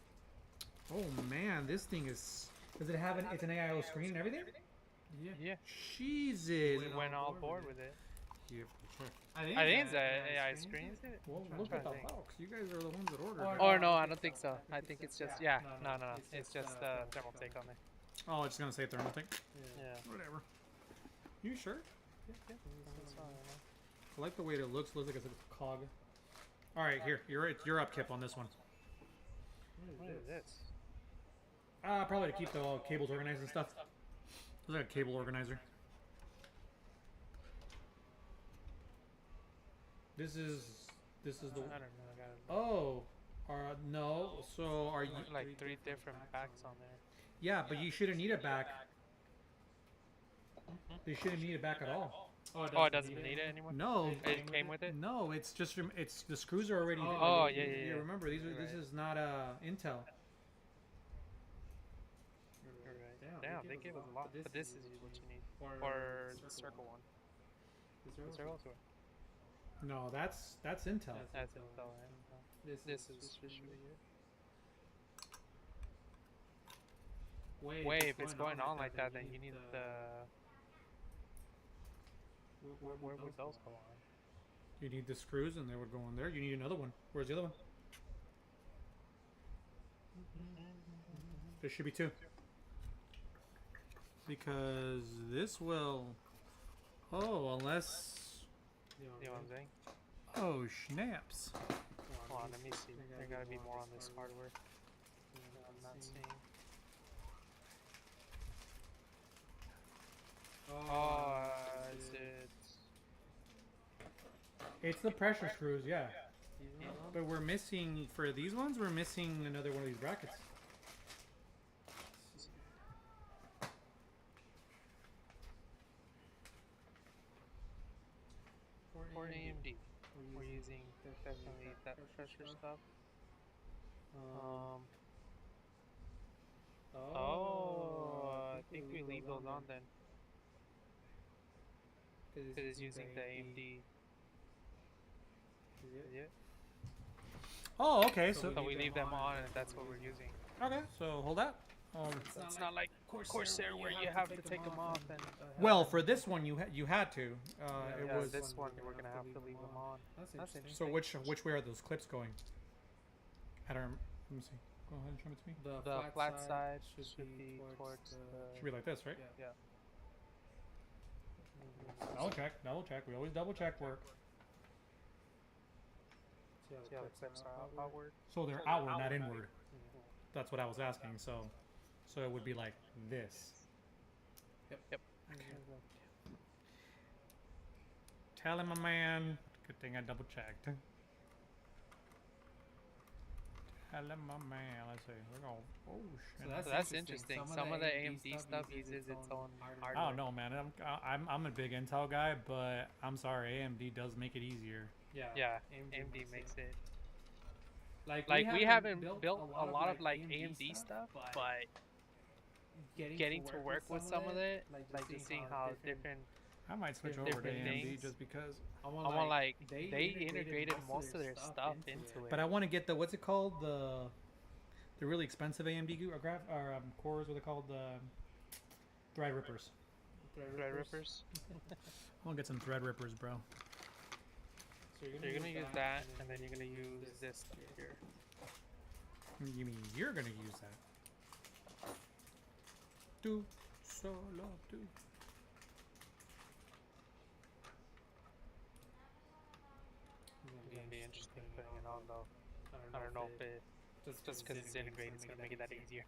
Oh man, this thing is. Does it have it's an AIO screen and everything? Yeah. Jesus. We went all board with it. Yeah, sure. I think it's an AI screen, is it? Well, look at the box. You guys are the ones that ordered. Oh no, I don't think so. I think it's just no. It's just thermal take on there. Oh, it's gonna say thermal take. Yeah. Whatever. You sure? Yeah. I like the way it looks. Looks like it's a cog. All right, here. You're up, Kip, on this one. What is this? Probably to keep the cables organized and stuff. Looks like a cable organizer. This is the. I don't know. No. So are you like 3 different backs on there? Yeah, but you shouldn't need a back. You shouldn't need a back at all. Oh, it doesn't need it anymore? No. It came with it? No, it's just it's the screws are already. Oh, yeah. Remember, this is not Intel. Damn, they gave us a lot. But this is what you need for the circle one. The circle tour. No, that's Intel. That's Intel. This is officially it. way. If it's going on like that, then you need the. Where would those go on? You need the screws, and they would go on there. You need another one. Where's the other one? There should be two. Because this will. Oh, unless. You know what I'm saying? Oh, snaps. Hold on, let me see. There gotta be more on this hardware. I'm not seeing. Oh, is it? It's the pressure screws, yeah. But we're missing, for these ones, we're missing another one of these brackets. For AMD, we're using definitely that pressure stuff. I think we leave those on then. Because it's using the AMD. Is it? Oh, okay. So we leave them on, and that's what we're using. Okay, so hold that. It's not like Corsair where you have to take them off and. Well, for this one, you had to. It Yeah, was. this one we're gonna have to leave them on. That's interesting. So which way are those clips going? I don't. Let me see. Go ahead and show it to me. The flat side should be towards the. Should be like this, right? Yeah. Double check. Double check. We always double check work. See how the clips are outward? So they're outward, not inward. That's what I was asking. So it would be like this. Yep. Tell him, my man. Good thing I double checked. Tell him, my man. Let's see. We're going. Oh shit. So that's interesting. Some of the AMD stuff uses its own hardware. I don't know, man. I'm a big Intel guy, but I'm sorry, AMD does make it easier. Yeah, AMD makes it. Like we haven't built a lot of like AMD stuff, but getting to work with some of it, like just seeing how different. I might switch over to different AMD things. just because. I want like they integrated most of their stuff into it. But I want to get the what's it called, the really expensive AMD cores. What are they called? The Threadrippers. Threadrippers. I want to get some Threadrippers, bro. So you're gonna use that, and then you're gonna use this stuff here. You mean you're gonna use that? Do solo do. It's gonna be interesting putting it on though. I don't know if it just because it's integrated, it's gonna make it that easier.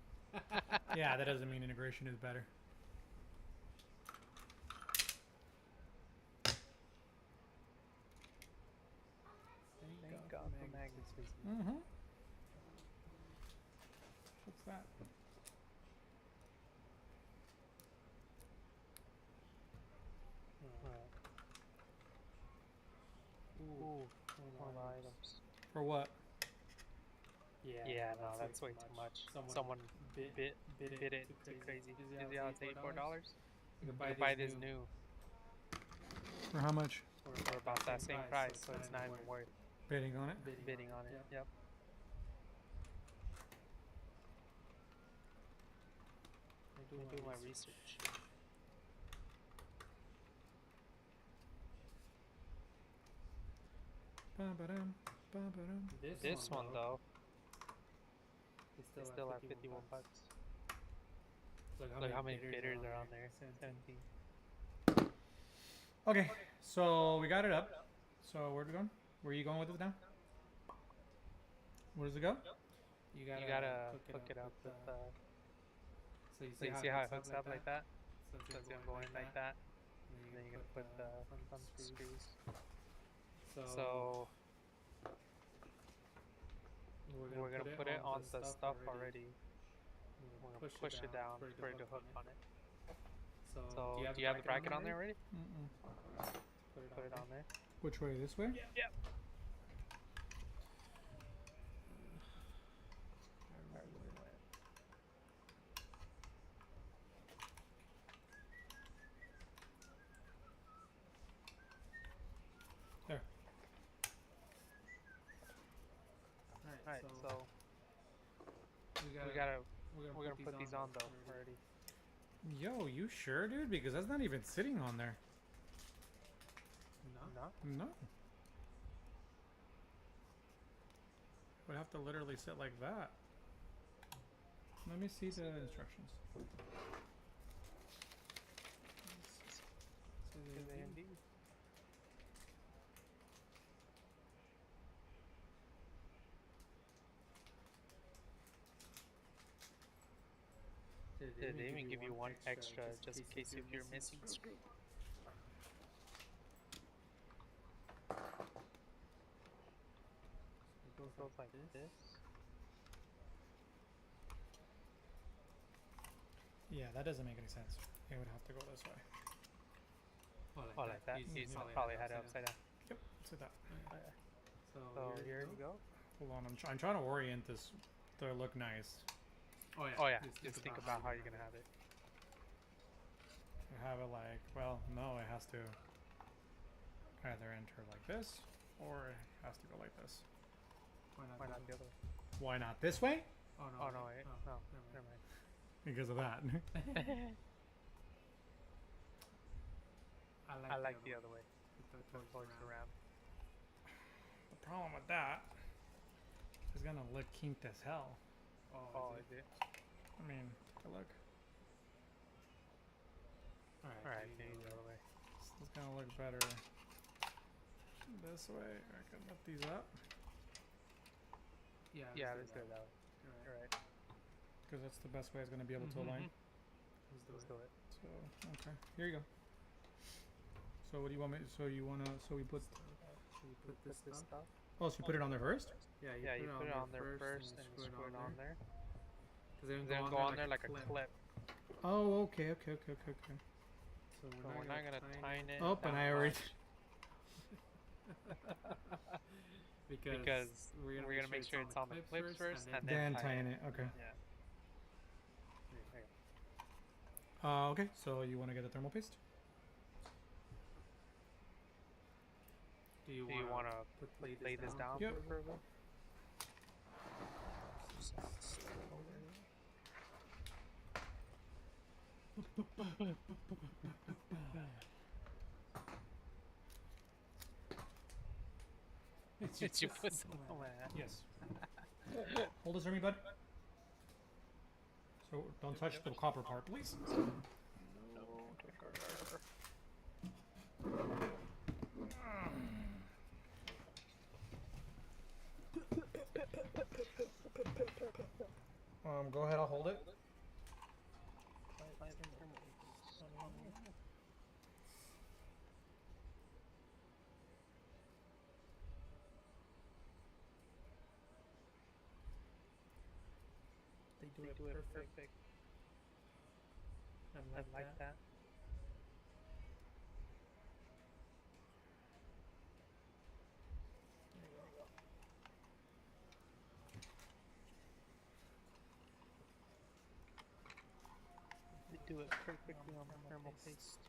Yeah, that doesn't mean integration is better. Thank God for magnetism. Mm-hmm. What's that? Ooh, all the items. For what? Yeah, no, that's way too much. Someone bid it too crazy. Is it $84? You can buy this new For how much? for about that same price, so it's not even worth Bidding on it? bidding on it. Yep. I do my research. Ba-ba-dum, ba-ba-dum. This one though, it's still at 51 bucks. Look how many bidders are on there. 17. Okay, so we got it up. So where's it going? Where are you going with it now? Where does it go? You gotta hook it up with so you see how it hooks up like that? So it's gonna go in like that. And then you're gonna put the front screws. So we're gonna put it on the stuff already. We're gonna push it down for it to hook on it. So do you have the bracket on there already? Mm-mm. Put it on there. Which way? This way? Yep. There. Alright, so we gotta We're gonna put these on though already. Yo, you sure, dude? Because that's not even sitting on there. No. No. No. Would have to literally sit like that. Let me see the instructions. Indeed. They even give you one extra just in case if you're missing a screw. It goes like this. Yeah, that doesn't make any sense. It would have to go this way. Oh, like that? You probably had it upside down. Yep, let's do that. Okay. So here you go. Hold on, I'm trying to orient this to look nice. Oh yeah, just think about how you're gonna have it. Have it like, well, no, it has to either enter like this, or it has to go like this. Why not the other way? Why not this way? Oh no. Oh no, no, never mind. Because of that. I like the other way. Towards the ram. The problem with that is gonna look kinked as hell. Oh, is it? I mean, take a look. Alright, the other way. It's gonna look better this way. I can lift these up. Yeah, let's do it that way. You're right. Because that's the best way it's gonna be able to align. Let's do it. So, okay. Here you go. So what do you want me, so we put, Should we put this stuff? oh, so you put it on there first? Yeah, You put it on there first and you screw it on there. Because Then go on there like a clip. Oh, okay. So So we're not gonna tighten it. Oh, and I already. because we're gonna make sure it's on the clips first and Then tighten it. Okay. Yeah. Okay. So you want to get the thermal paste? Do you Do you want wanna to lay this down Yep. for a bit? Did you put some on my hat? Yes. Hold this for me, bud. So don't touch the copper part, please. Go ahead, I'll hold it. They do it perfect. I like that. They do it perfectly on the thermal paste.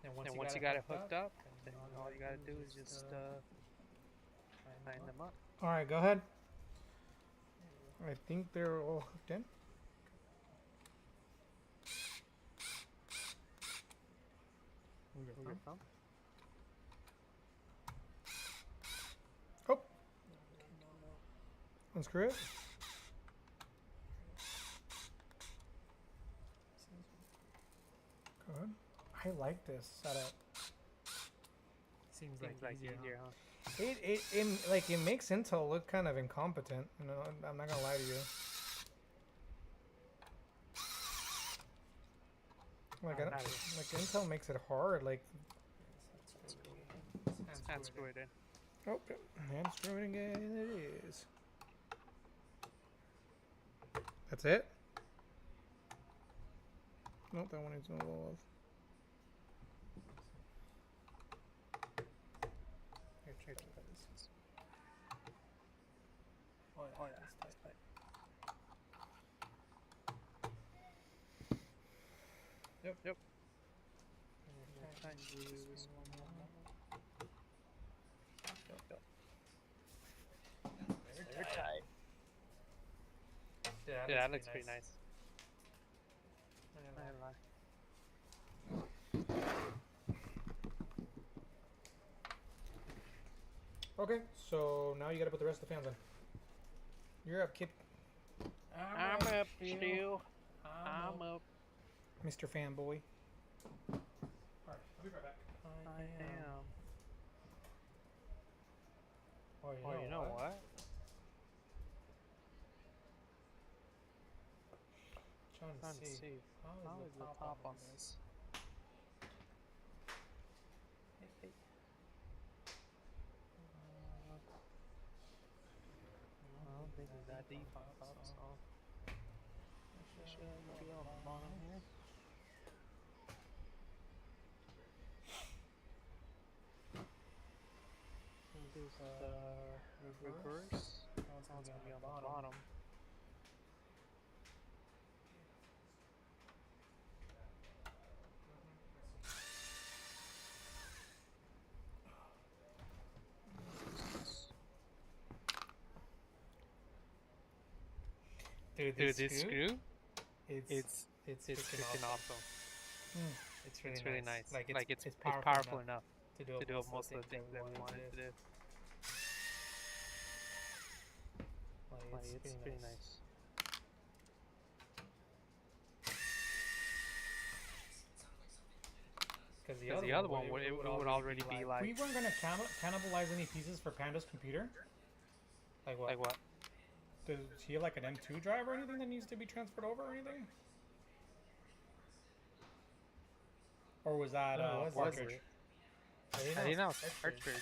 And once you got it hooked up, then all you gotta do is just line them up. Alright, go ahead. I think they're all hooked in. Move your thumb. Oh. Unscrew it. Good. I like this setup. Seems like easier, huh? It makes Intel look kind of incompetent. You know, I'm not gonna lie to you. Like Intel makes it hard. Like, Hand screw it in. oh, hand screw it again. It is. That's it. Nope, that one is a little off. Here, try this. Oh yeah, that's tight. Yep. Yep. Very tight. Yeah, Yeah, that looks pretty nice. Not gonna lie. Okay, so now you gotta put the rest of the fans in. You're up, kid. I'm up still. I'm up. Mr. Fanboy. Alright, I'll be right back. I am. Oh, you know what? Trying to see. How is the top on this? Hey. I don't think it's that deep on top, so it should be on the bottom here. There's the reverse. It's gonna be on the bottom. Dude, Dude, this screw, it's freaking awesome. It's really nice. Like it's powerful enough to to do most of the things that we wanted to do. Like, it's pretty nice. Because the other one it would already be like. We weren't gonna cannibalize any pieces for Panda's computer. Like what? Like what? Does he have like an M2 drive or anything that needs to be transferred over or anything? Or was that cartridge? I didn't know it's cartridge.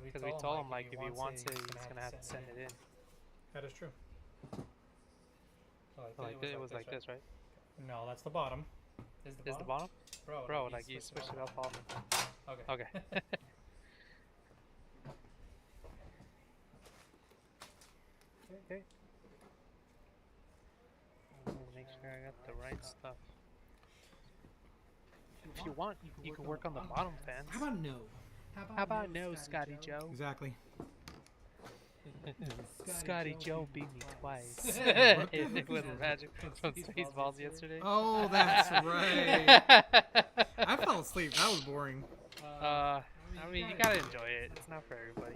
Because we told him like if he wants it, he's gonna have to send it in. That is true. Like it was like this, right? No, that's the bottom. Is the bottom? Bro, like you switch it up all. Okay. Okay. Make sure I got the right stuff. If you want, you can work on the bottom fans. How about no? How about no, Scotty Joe? Exactly. Scotty Joe beat me twice. With Magic from Spaceballs yesterday. Oh, that's right. I fell asleep. That was boring. I mean, you gotta enjoy it. It's not for everybody.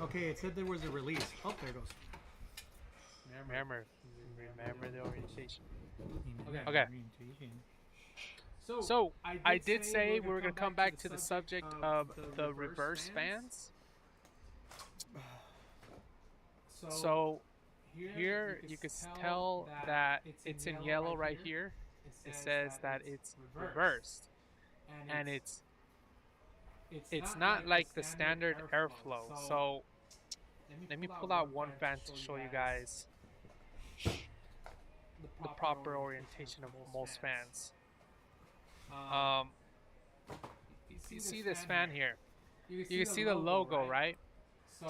Okay, it said there was a release. Oh, there it goes. Remember the orientation. Okay. So, I did say we were going to come back to the subject of the reverse fans. So, here you can tell that it's in yellow right here. It says that it's reversed. And it's not like the standard airflow. So, let me pull out one fan to show you guys the proper orientation of most fans. You see this fan here. You can see the logo, right?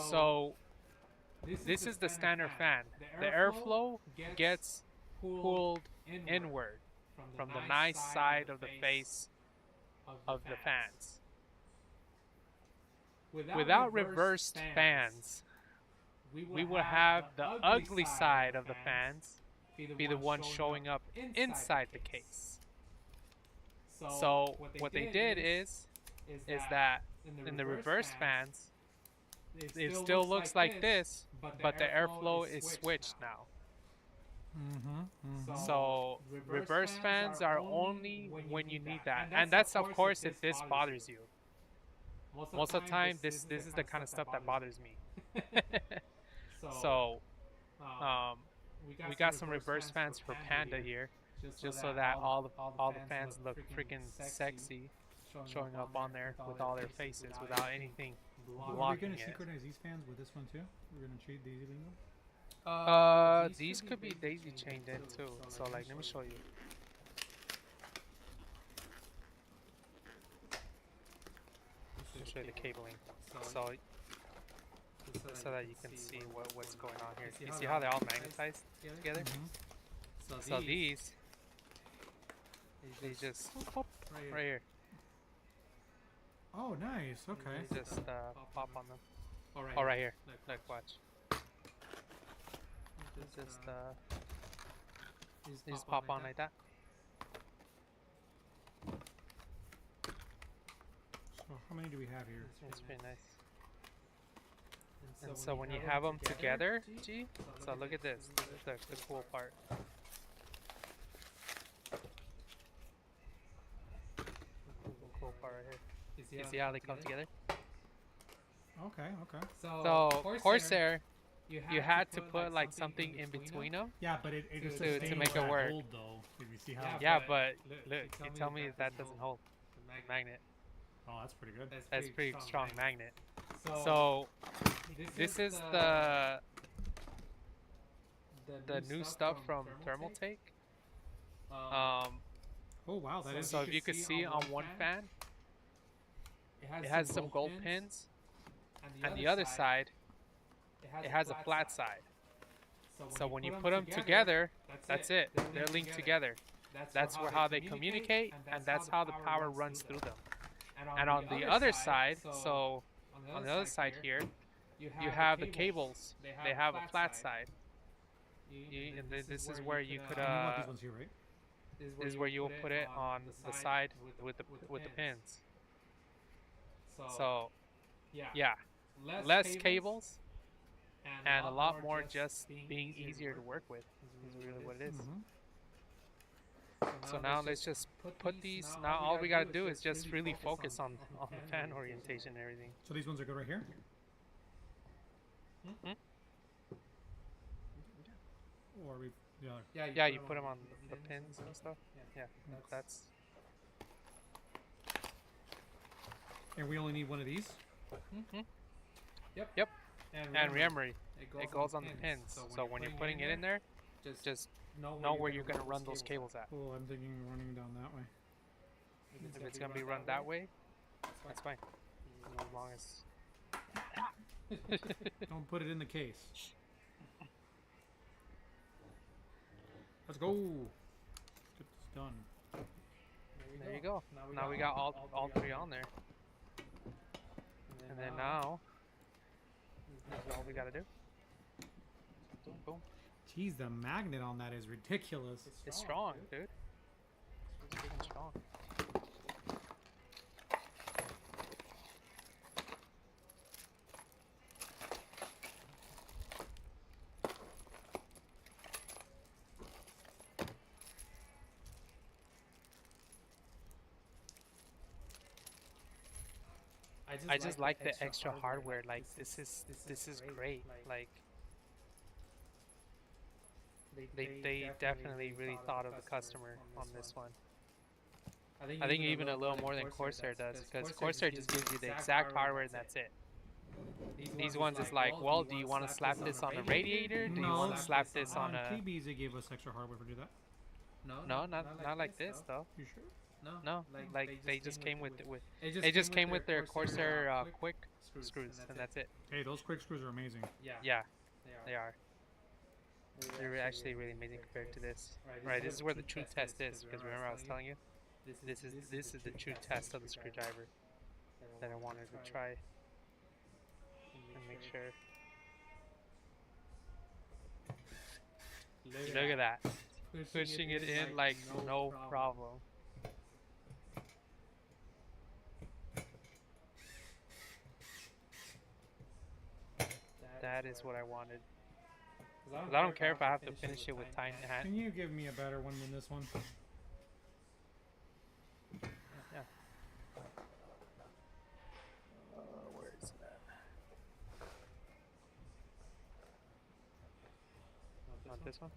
So this is the standard fan. The airflow gets pulled inward from the nice side of the face of the fans. Without reversed fans, we would have the ugly side of the fans be the one showing up inside the case. So what they did is that in the reverse fans, it still looks like this, but the airflow is switched now. So reverse fans are only when you need that, and that's of course if this bothers you. Most of the time, this is the kind of stuff that bothers me. So we got some reverse fans for Panda here, just so that all the fans look freaking sexy, showing up on there with all their faces without anything blocking it. Are we going to synchronize these fans with this one too? We're going to treat daisy lingo? These could be daisy chained in too. So like, let me show you. Let me show you the cabling. So that you can see what's going on here. You see how they're all magnetized together? So these just right here. Oh, nice. Okay. They just pop on them. Oh, right here. Look, watch. just you just pop on like that. So how many do we have here? It's pretty nice. And so when you have them together, G, so look at this. This is the cool part. Cool part right here. You see how they come together? Okay, okay. So Corsair, you had to put like something in between them. Yeah, but it just to make it work. Hold, though. If you see how. Yeah, but look, you tell me that doesn't hold the magnet. Oh, that's pretty good. That's pretty strong magnet. So this is the new stuff from Thermaltake. Oh wow, that is. So if you could see on one fan, it has some gold pins, and the other side, it has a flat side. So when you put them together, that's it. They're linked together. That's how they communicate, and that's how the power runs through them. And on the other side, so on the other side here, you have the cables. They have a flat side. This is where you could these ones here, right? This is where you'll put it on the side with the pins. So yeah, less cables and a lot more just being easier to work with is really what it is. So now let's just put these. Now all we gotta do is just really focus on the fan orientation and everything. So these ones are good right here? Or we the other? Yeah, you put them on the pins and stuff. Yeah, that's. And we only need one of these? Yep. And remember, it goes on the pins. So when you're putting it in there, just know where you're gonna run those cables at. Oh, I'm thinking running down that way. If it's gonna be run that way, that's fine. As long as. Don't put it in the case. Let's go. Let's get this done. There you go. Now we got all three on there. And then now, this is all we gotta do. Boom. Jeez, the magnet on that is ridiculous. It's strong, dude. It's freaking strong. I just like the extra hardware. Like this is great. Like they definitely really thought of the customer on this one. I think even a little more than Corsair does, because Corsair just gives you the exact hardware and that's it. These ones is like, well, do you want to slap this on a radiator? Do you want to slap this on a? TBs, they gave us extra hardware for do that. No, not like this though. You sure? No, like they just came with it just came with their Corsair quick screws, and that's it. Hey, those quick screws are amazing. Yeah, they are. They're actually really amazing compared to this. Right, this is where the true test is, because remember I was telling you, this is the true test of the screwdriver that I wanted to try and make sure. Look at that, pushing it in like no problem. That is what I wanted. Because I don't care if I have to finish it with tiny hand. Can you give me a better one than this one? Yeah. Where is that? Not this one?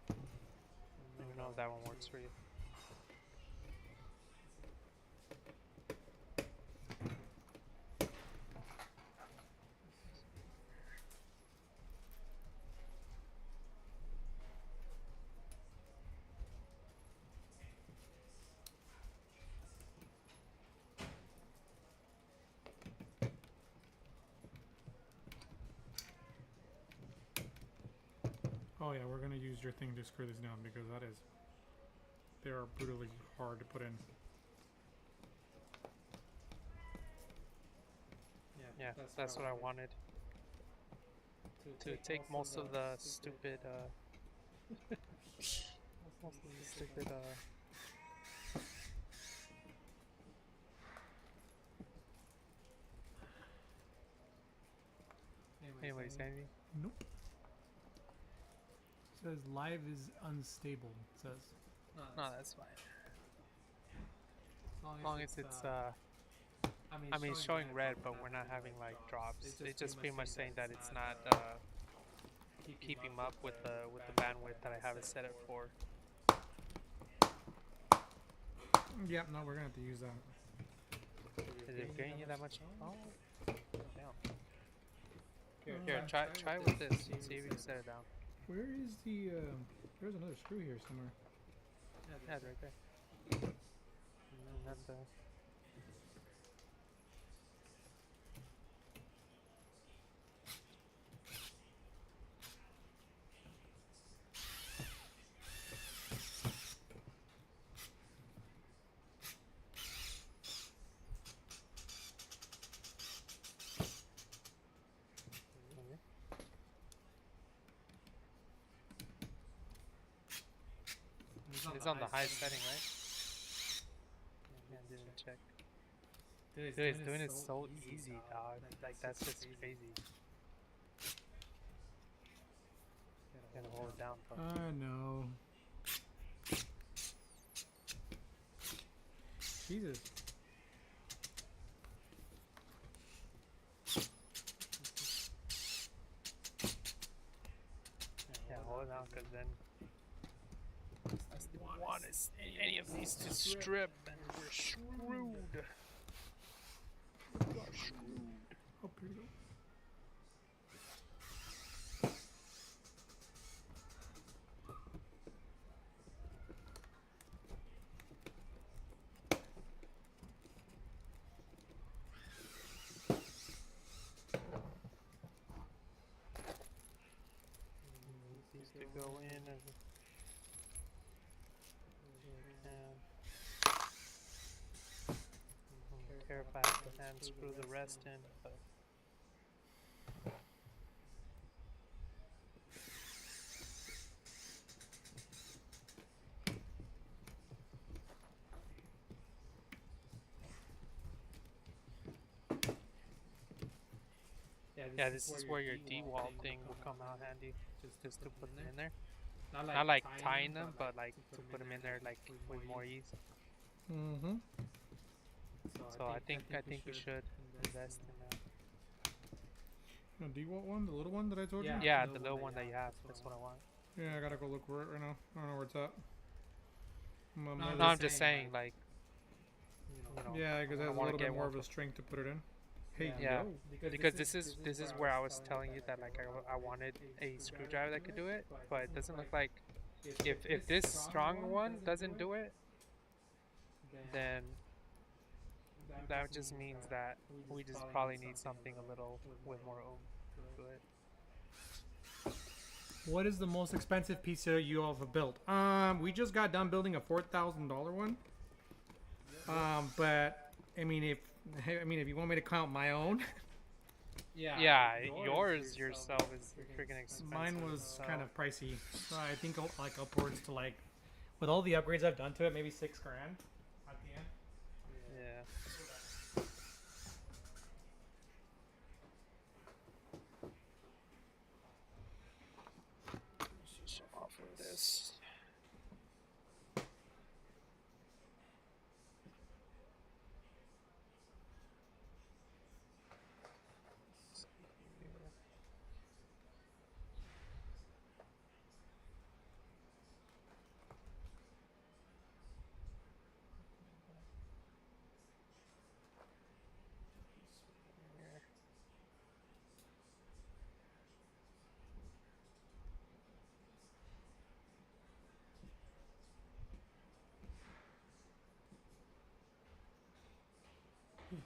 I don't even know if that one works for you. Oh yeah, we're gonna use your thing to screw this down because they are brutally hard to put in. Yeah, that's what I wanted. To take most of the stupid, anyways, anything? Nope. It says live is unstable. It says. No, that's fine. As long as it's, I mean, it's showing red, but we're not having like drops. It's just pretty much saying that it's not keeping up with the bandwidth that I have it set it for. Yep, no, we're gonna have to use that. Is it giving you that much? Oh, damn. Here, try with this. See if you can set it down. Where is the? There's another screw here somewhere. Yeah, it's right there. Not the. It's on the high setting, right? Yeah, I didn't check. Dude, it's doing it so easy, dog. Like, that's just crazy. Gotta hold it down, bro. I know. Jesus. Yeah, hold it down, because then I didn't want any of these to strip, and we're screwed. We are screwed. Oh, here we go. These to go in and care if I have to hand screw the rest in, but yeah, this is where your D-wall thing will come out handy, just to put them in there. Not like tying them, but like to put them in there like with more ease. Mm-hmm. So I think we should invest in that. The D-Walt one, the little one that I told you? Yeah, the little one that you have. That's what I want. Yeah, I gotta go look for it right now. I don't know where it's at. No, I'm just saying, like, you know, yeah, because it I has a wanna little bit get more one. of a strength to put it in. Hey, Yeah, yo. because this is where I was telling you that like I wanted a screwdriver that could do it, but it doesn't look like if this stronger one doesn't do it, then that just means that we just probably need something a little with more oomph to it. What is the most expensive piece you all have built? We just got done building a $4,000 one. But I mean, if you want me to count my own, Yeah, yours yourself is freaking expensive. mine was so. kind of pricey. So I think like upwards to like, with all the upgrades I've done to it, maybe $6,000 at the end. Yeah. Let's just off with this.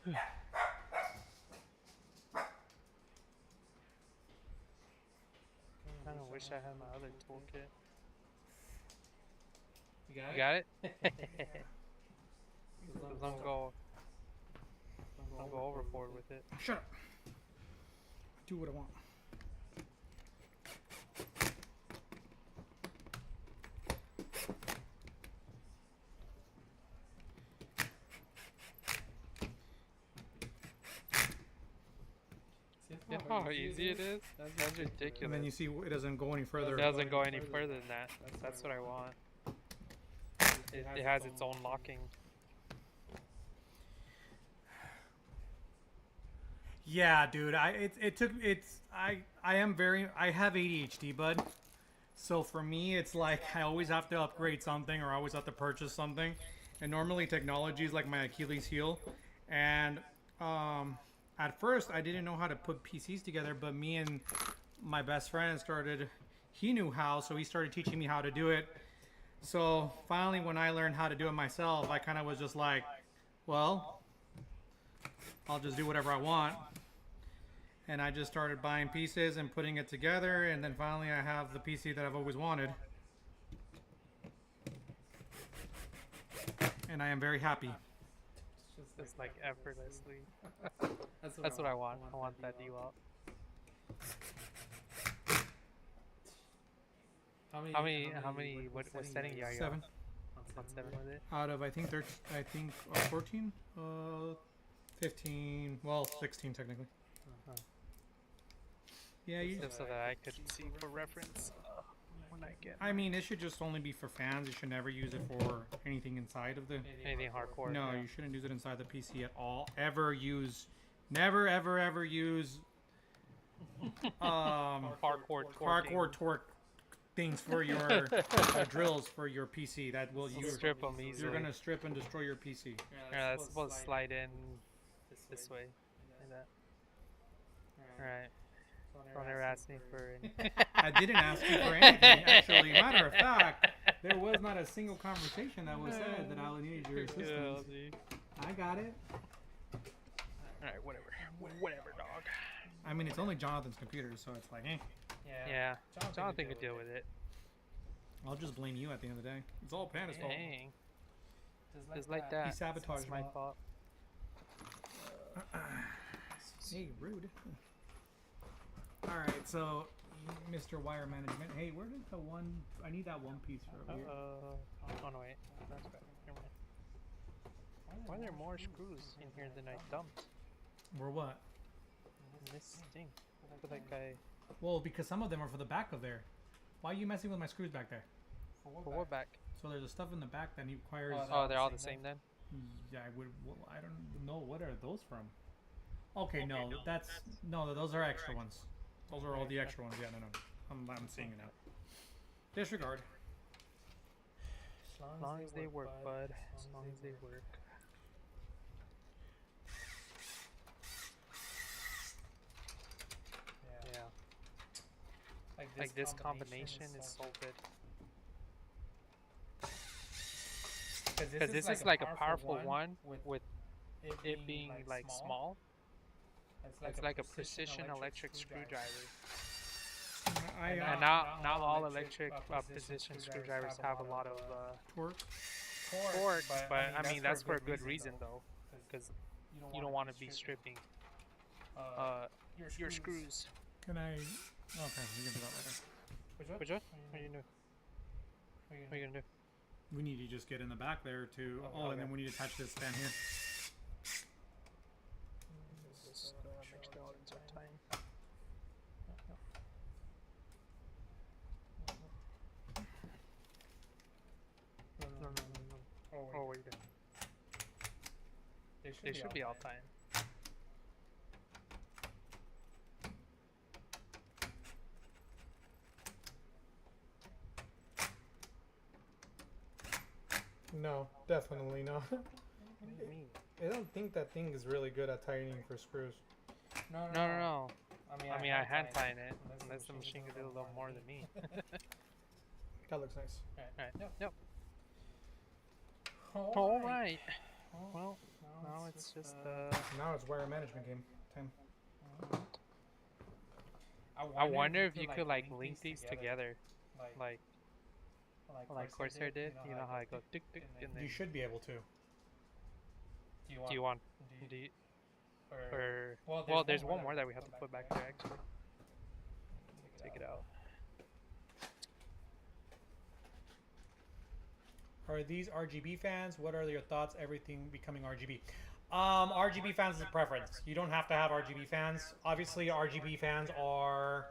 I kind of wish I had my other toolkit. You got You got it? Don't Don't go overboard with it. Shut up. do what I want. You know how easy it is? That's ridiculous. And then you see it doesn't go any further. It doesn't go any further than that. That's what I want. It has its own locking. Yeah, dude. I have ADHD, bud. So for me, it's like I always have to upgrade something or I always have to purchase something. And normally technology is like my Achilles heel. And at first I didn't know how to put PCs together, but me and my best friend he knew how, so he started teaching me how to do it. So finally when I learned how to do it myself, I kind of was just like, well, I'll just do whatever I want. And I just started buying pieces and putting it together, and then finally I have the PC that I've always wanted. And I am very happy. Just like effortlessly. That's what I want. I want that deal. What setting are you 7 on 7 with it? out of I think 14, 15, well 16 technically. Yeah, Just so that I could see for reference when I get. I mean, it should just only be for fans. You should never use it for anything inside of the. Anything hardcore. No, yeah. you shouldn't use it inside the PC at all. Never, ever use. Hardcore torque things for your drills for your PC. That will strip them easily. You're gonna strip and destroy your PC. Yeah, that's supposed to slide in this way. Like that. Alright. Don't ever ask me for any. I didn't ask you for anything, actually. Matter of fact, there was not a single conversation that was said that I needed your assistance. I got it. Alright, whatever. Whatever, dog. I mean, it's only Jonathan's computer, so it's like, eh. Yeah. Jonathan could deal with it. I'll just blame you at the end of the day. It's all Panda's fault. Dang. Just like that. He sabotaged It's my me. fault. Hey, rude. Alright, so, Mr. Wire Management. Hey, where did the one... I need that one piece for over here. Oh no, wait. That's better. Never mind. Why are there more screws in here than I dumped? Or what? In this thing. I feel like I... Well, because some of them are for the back of there. Why are you messing with my screws back there? For what back? So there's a stuff in the back that requires... Oh, they're all the same then? Yeah, I don't know. What are those from? Okay, no, that's... No, those are extra ones. Those are all the extra ones. Yeah, no. I'm seeing it now. Disregard. As long as they work, bud. As long as they work. Yeah. Like this combination is so good. Because this is like a powerful one with it being like small. It's like a precision electric screwdriver. And now all electric precision screwdrivers have a lot of Torque. but I mean that's for a good reason though, because you don't want to be stripping your screws. Can I... Okay, we can do that later. Which one? What are you doing? What are you gonna do? We need to just get in the back there to... Oh, and then we need to attach this stand here. Just make sure all these are tight. No. Oh wait. They should be all tight. No, definitely not. What do you mean? I don't think that thing is really good at tightening for screws. No. I mean, I hand tighten it, unless the machine can do a little more than me. That looks nice. Alright, yep. Alright. Well, now it's just, Now it's wire management game time. I wonder if you could, like, link these together. Like Corsair did. You know how I go tick tick and then... You should be able to. Do you want... Or well, there's one more that we have to put back there actually. Take it out. Are these RGB fans? What are your thoughts? Everything becoming RGB. RGB fans is a preference. You don't have to have RGB fans. Obviously, RGB fans are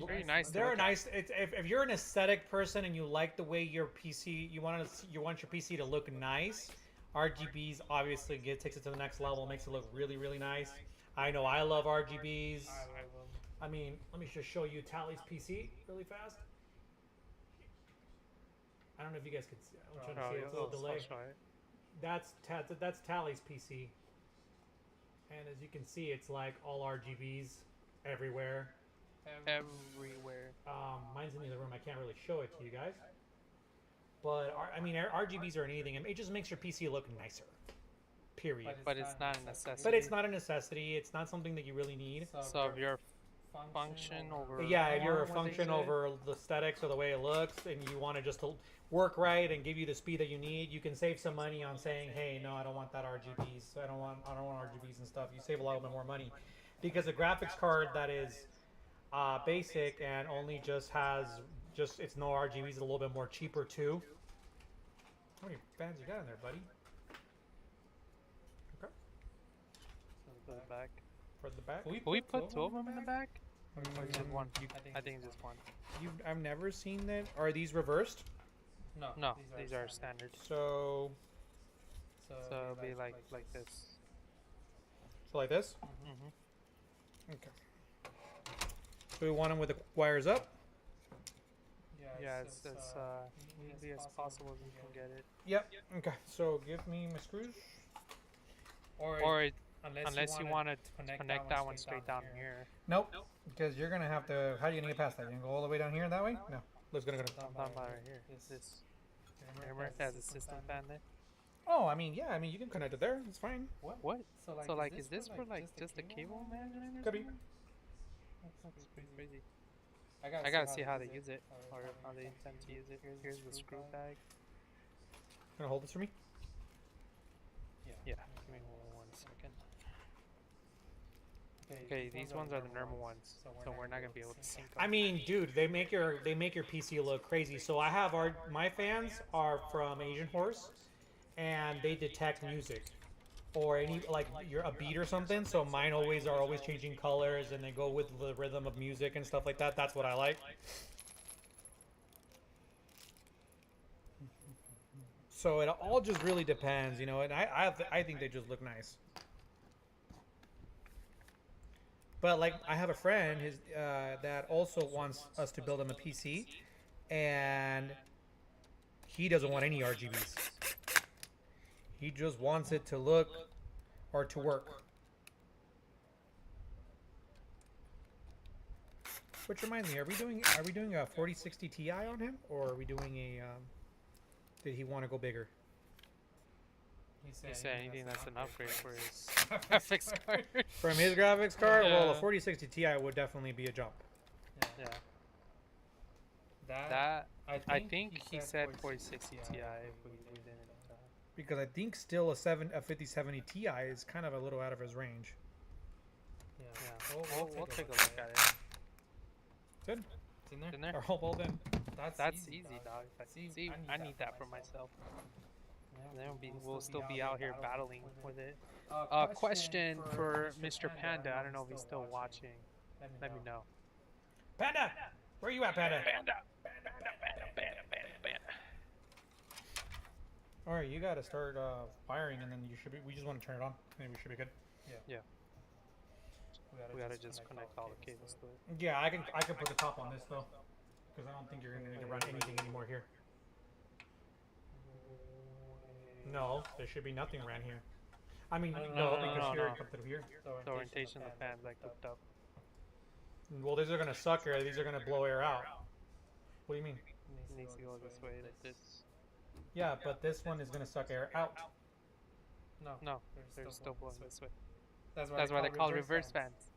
Very nice. They're nice. If you're an aesthetic person and you like the way your PC, you want your PC to look nice. RGBs obviously takes it to the next level, makes it look really, really nice. I know I love RGBs. I mean, let me just show you Tally's PC really fast. I don't know if you guys can see. I'm trying to see it. It's a little delay. That's Tally's PC, and as you can see, it's like all RGBs everywhere. Everywhere. Mine's in the other room. I can't really show it to you guys. But I mean, RGBs are anything. It just makes your PC look nicer. Period. But it's not a necessity. But it's not a necessity. It's not something that you really need. So if you're function over if you're a function over the aesthetics or the way it looks, and you want it just to work right and give you the speed that you need, you can save some money on saying, hey, no, I don't want that RGBs. I don't want RGBs and stuff. You save a lot more money because a graphics card that is basic and only just has it's no RGBs is a little bit more cheaper too. How many fans you got in there, buddy? Okay. For the back. For the back. Will we put two of them in the back? Or just one? I think just one. I've never seen that. Are these reversed? No, these are standard. So it'll be like this. So like this? Mm-hmm. Okay. So we want them with the wires up? Yeah, it's as easy as possible as we can get it. Yep. Okay. So give me my screws. Or unless you want to connect that one straight down here. Nope. Because you're gonna have to. How are you gonna get past that? You gonna go all the way down here that way? No. Luke's gonna go. Down right here. This. Remember, it has a system fan there. Oh, I mean, yeah. I mean, you can connect it there. It's fine. What? So like, is this for like just a cable management? Could be. That's pretty crazy. I gotta see how they use it, or how they intend to use it. Here's the screw bag. Gonna hold this for me? Yeah. Give me 1 second. Okay, these ones are the normal ones, so we're not gonna be able to sync them. I mean, dude, they make your PC look crazy. So I have my fans are from Asian Horse, and they detect music or any like you're a beat or something. So mine are always changing colors, and they go with the rhythm of music and stuff like that. That's what I like. So it all just really depends, you know. And I think they just look nice. But like I have a friend that also wants us to build him a PC, and he doesn't want any RGBs. He just wants it to look or to work. Which reminds me, are we doing a 4060 Ti on him, or are we doing a? Did he want to go bigger? He said anything that's an upgrade for his graphics card. From his graphics card, well, a 4060 Ti would definitely be a jump. Yeah. That I think he said 4060 Ti if we didn't. Because I think still a 5070 Ti is kind of a little out of his range. Yeah. We'll take a look at it. Good. It's in there. Well then. That's easy, dog. See, I need that for myself. And then we'll still be out here battling with it. Question for Mr. Panda. I don't know if he's still watching. Let me know. Panda! Where you at, Panda? Panda. Alright, you gotta start firing, and then we just want to turn it on, and we should be good. Yeah. We gotta just connect all the cables to it. Yeah, I can put the top on this though, because I don't think you're gonna need to run anything anymore here. No, there should be nothing around here. I mean, no, because here it comes through here. The orientation of the fans like hooked up. Well, these are gonna suck air. These are gonna blow air out. What do you mean? It needs to go this way, like this. Yeah, but this one is gonna suck air out. No, they're still blowing this way. That's why they call reverse fans.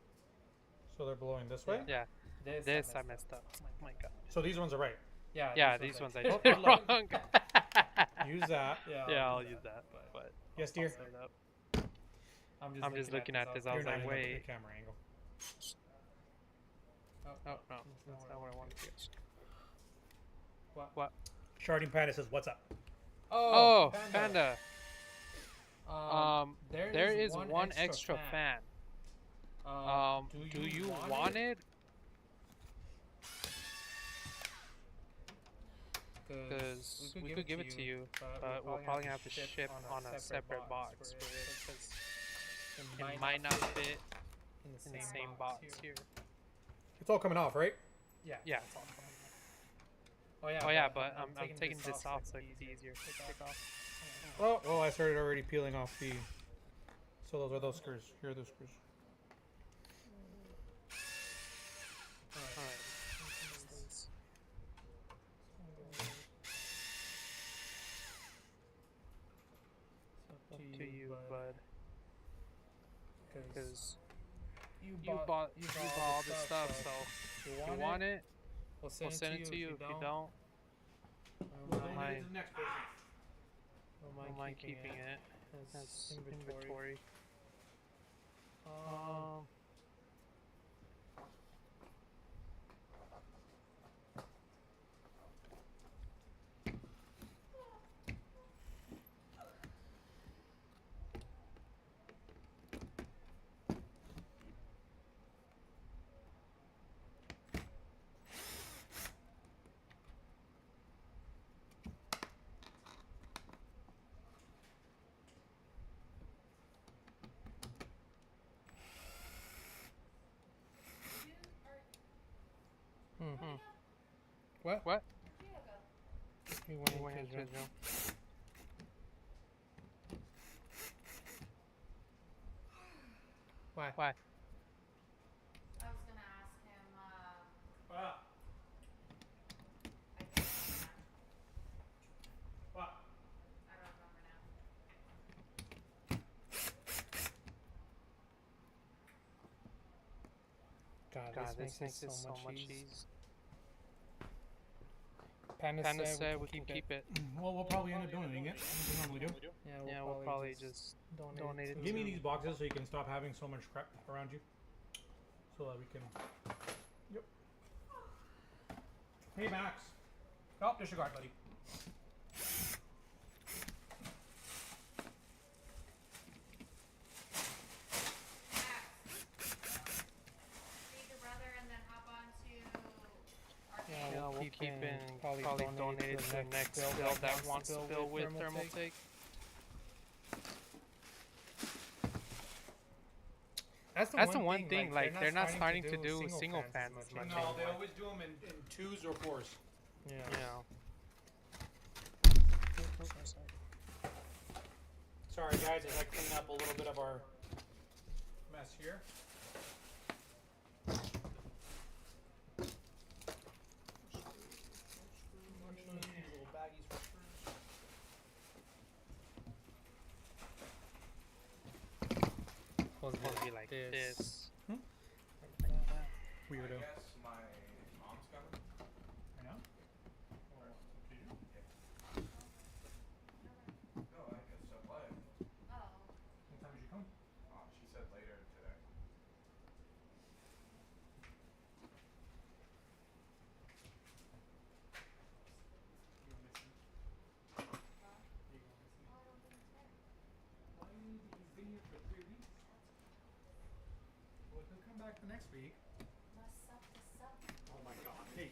So they're blowing this way? Yeah. This I messed up. Oh my god. So these ones are right. Yeah, these ones I did Oh, look. wrong. Use that. Yeah, I'll use that. But Yes, dear. I'll set it up. I'm just looking at this. I You're was not like, in wait. the camera angle. Oh no, that's not what I wanted to do. What? Sharding Panda says, "What's up?" Oh, Panda. There is one extra fan. Do you want it? Because we could give it to you, but we'll probably have to ship on a separate box because it might not fit in the same box here. It's all coming off, right? Yeah. Yeah. Oh yeah, but I'm taking this off so it's easier to take off. Oh, well, I started already peeling off the. So those are those screws. Here are those screws. Alright. Up to you, bud. Because you bought all the stuff, so if you want it, we'll send it to you. If you don't, I don't mind keeping it as inventory. What? We went into his room. Why? I was gonna ask him, I can't remember now. What? I don't remember now. God, this makes it so much ease. Panda said we can keep it. Well, we'll probably end up donating it. As we normally do. Yeah, we'll probably just donate it. Give me these boxes so you can stop having so much crap around you. So that we can. Yep. Hey, Max. Oh, disregard, buddy. Feed your brother and then hop on to our Yeah, we'll keep in probably donate to the next build that wants to build with thermal take. That's the one thing, like they're not starting to do single fans as much No, anymore. they always do them in twos or fours. You know. Sorry, guys, as I clean up a little bit of our mess here. Supposed to be like this. Weirdo. I guess my mom's coming. Right now? No, I guess so. What? Oh. What time did you come? She said later today. He's been here for 3 weeks. Well, he'll come back the next week. Oh my god. Hey.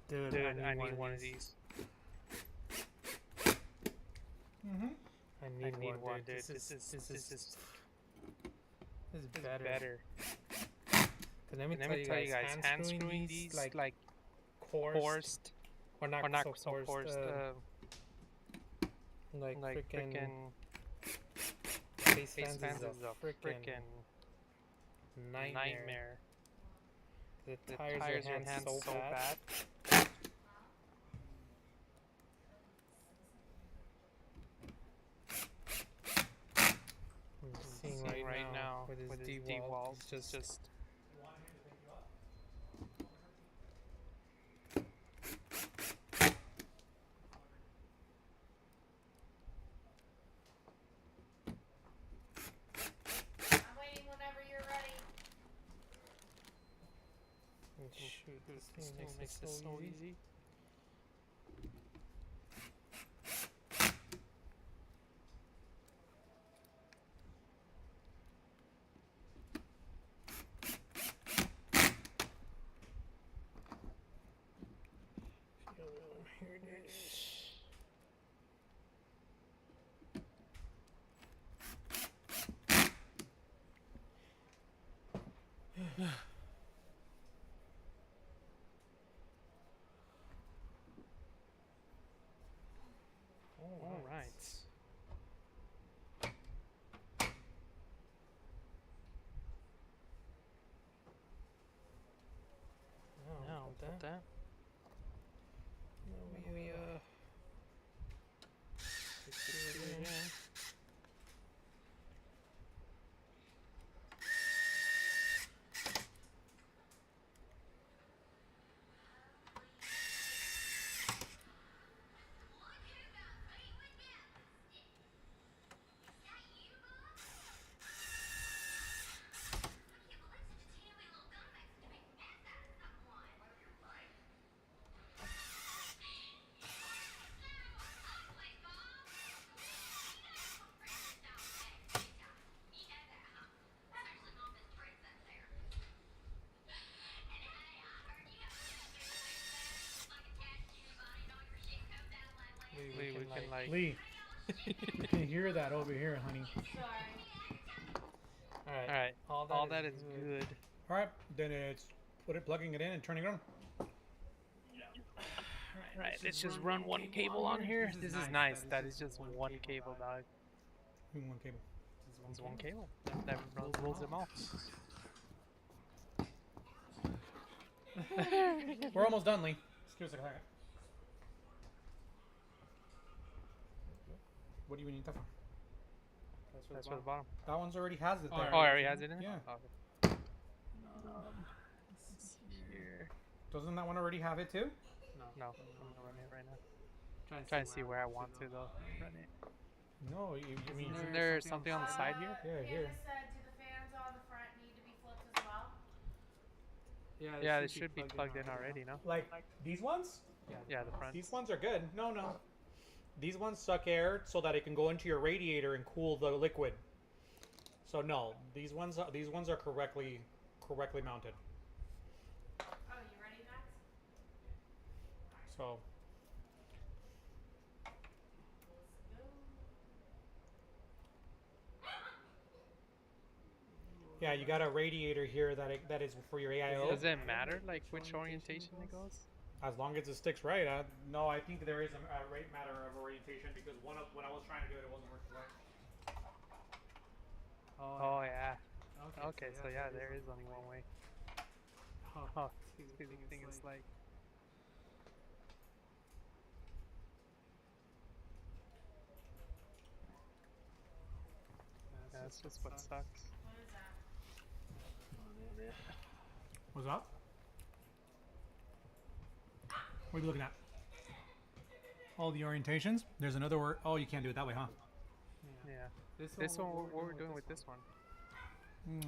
Dude, I need one of these. Mm-hmm. I need one, dude. This is better. Let And let me tell you guys, hand screwing these like coursed or not so coursed, like freaking face fans fans is a freaking nightmare. The It tires your hands so bad. right now with his D walls. It's just You want him to pick you up? I'm waiting whenever you're ready. shoot, this thing makes it so easy. Here it is. All right. Now with that. We fix it again. We can like. Lee, you can hear that over here, honey. Sorry. All right. All that is good. All right, then it's plugging it in and turning it on. Right, let's just run one cable on here. This is nice. That is just one cable, dog. One cable. It's one cable. That rolls them all. We're almost done, Lee. Excuse me a second. What do you need that for? That's for the bottom. That one's already has it there. Oh, already has it in there? Yeah. Okay. Let's see here. Doesn't that one already have it too? No, I'm gonna run it right now. Trying to see where I want to though. Run it. No, you mean Isn't there something on the side here? Yeah, here. Panda said, do the fans on the front need to be flipped as well? Yeah, it should be plugged in already, no? Like these ones? Yeah, the front. These ones are good. No. These ones suck air so that it can go into your radiator and cool the liquid. So no, these ones are correctly mounted. Oh, you ready, Max? So Let's go. yeah, you got a radiator here that is for your AIO. Does it matter like which orientation it goes? As long as it sticks right. No, I think there is a right matter of orientation because when I was trying to do it, it wasn't working right. Oh yeah. Okay, so yeah, there is only one way. Oh, this thing is like. Yeah, that's just what sucks. What is that? What's up? What are you looking at? All the orientations. There's another word. Oh, you can't do it that way, huh? Yeah. This one, what we're doing with this one?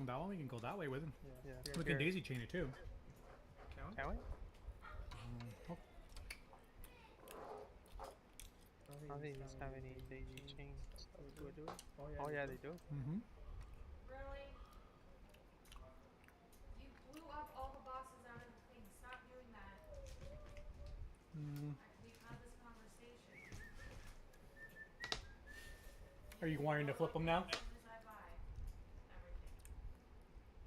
That one we can go that way with it. Yeah. We can daisy chain it too. Can we? Oh, I don't think these have any daisy chain stuff to do it. Oh yeah, they do. mm-hmm. Really? You blew up all the boxes out of the thing. Stop doing that. We've had this conversation. Are you wanting to flip them now? As soon as I buy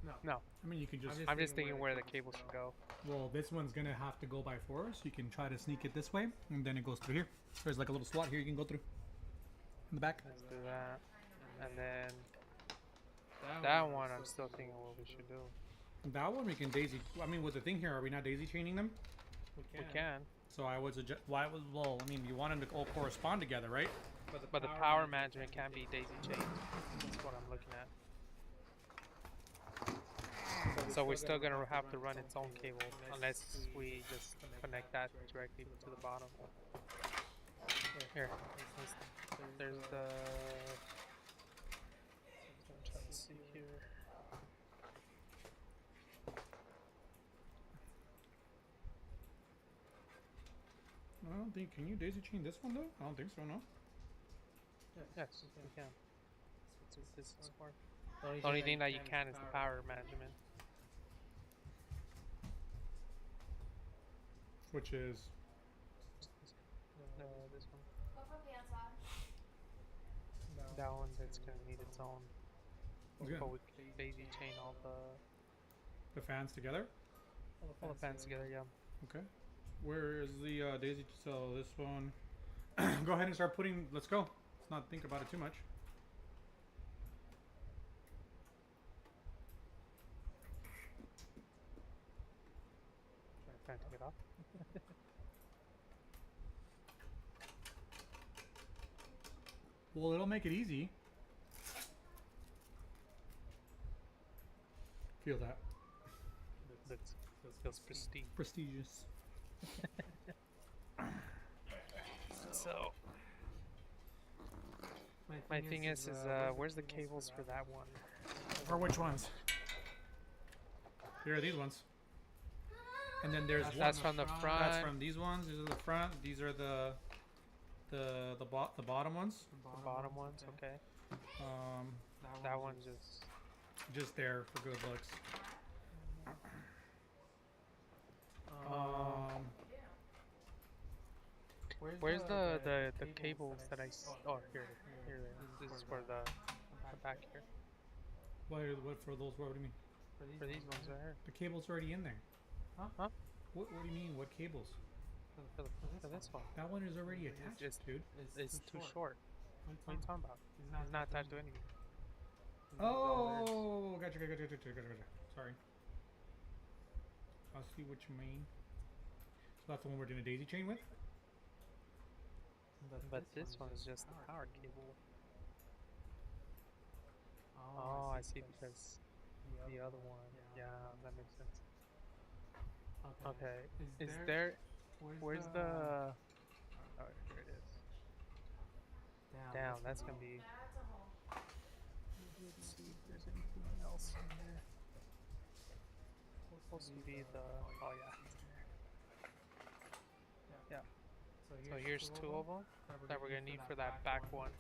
everything. No, I mean, you can just. I'm just thinking where the cable should go. Well, this one's gonna have to go by 4, so you can try to sneak it this way, and then it goes through here. There's like a little slot here you can go through. In the back. Let's do that. And then that one, I'm still thinking what we should do. That one we can daisy. I mean, with the thing here, are we not daisy chaining them? We can. So I would suggest. Well, I mean, you want them to all correspond together, right? But the power management can be daisy chained. That's what I'm looking at. So we're still gonna have to run its own cable unless we just connect that directly to the bottom. Here, there's the. I'm trying to see here. I don't think. Can you daisy chain this one though? I don't think so. No. Yes, we can. That's what this is for. The only thing that you can is the power management. Which is. This one. Go for pants on. That one that's gonna need its own. Okay. But we can daisy chain all The fans together. the fans together. Yeah. Okay. Where is the daisy? So this one. Go ahead and start putting. Let's go. Let's not think about it too much. Trying to get off. Well, it'll make it easy. Feel that. That feels prestige. Prestigious. So my thing is where's the cables for that one? For which ones? Here are these ones. And then there's That's one. from the front. That's from these ones. These are the front. These are the bottom ones. The bottom ones, okay. That one's Just there for good looks. Where's the cables that oh here they are. This is for the back here. What for those? What do you mean? For these ones right here. The cable's already in there. Huh? What do you mean? What cables? For this one. That one is already attached, It's dude. It's too short. What are you talking about? It's not attached to anything. Oh, gotcha. Sorry. I'll see what you mean. So that's the one we're doing a daisy chain with? But this one is just the power cable. Oh, I see, because the other one. Yeah, that makes sense. Okay. Is there... Where's the... Oh, here it is. Damn, that's gonna be... That's a hole. Let's see if there's anything else in there. It's supposed to be the... Oh, yeah. Yeah. So here's two of them that we're gonna need for that back one.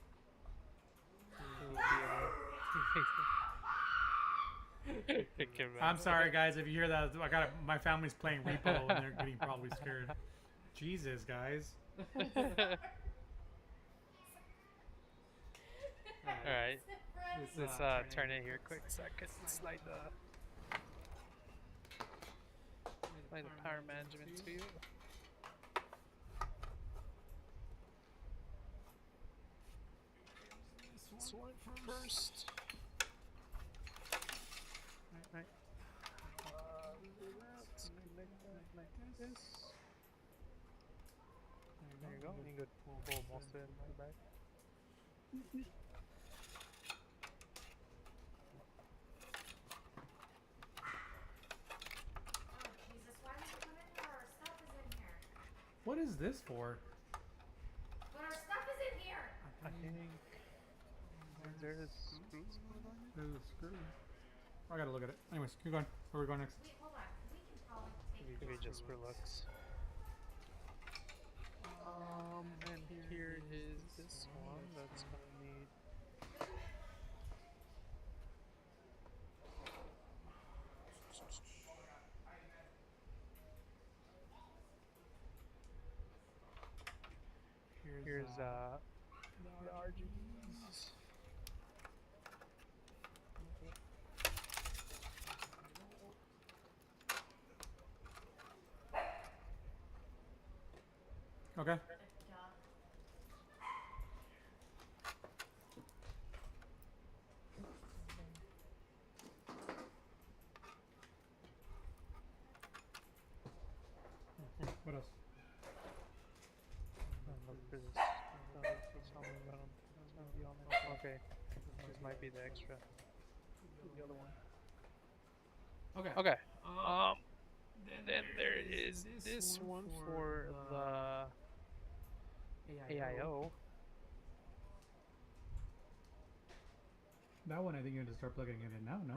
I'm sorry, guys, if you hear that. My family's playing Repo and they're getting probably scared. Jesus, guys. Alright. Let's turn it here quick so I can slide the power management to you. This one first. Right. Let's connect that like this. There you go. You could pull most of it in the back. Oh, Jesus, why did you come in here? Our stuff is in here. What is this for? But our stuff is in here. I think there's screws going on here. There's a screw. I gotta look at it. Anyways, keep going. Where are we going next? Wait, hold on. We can probably take Maybe just for looks. And here is this one that's gonna need. Here's the RGBs. Okay. What else? Look for this. It's gonna be on there. Okay, this might be the extra. The other one. Okay. Okay. Um, Then there is this one for the AIO. That one I think you have to start plugging it in now, no?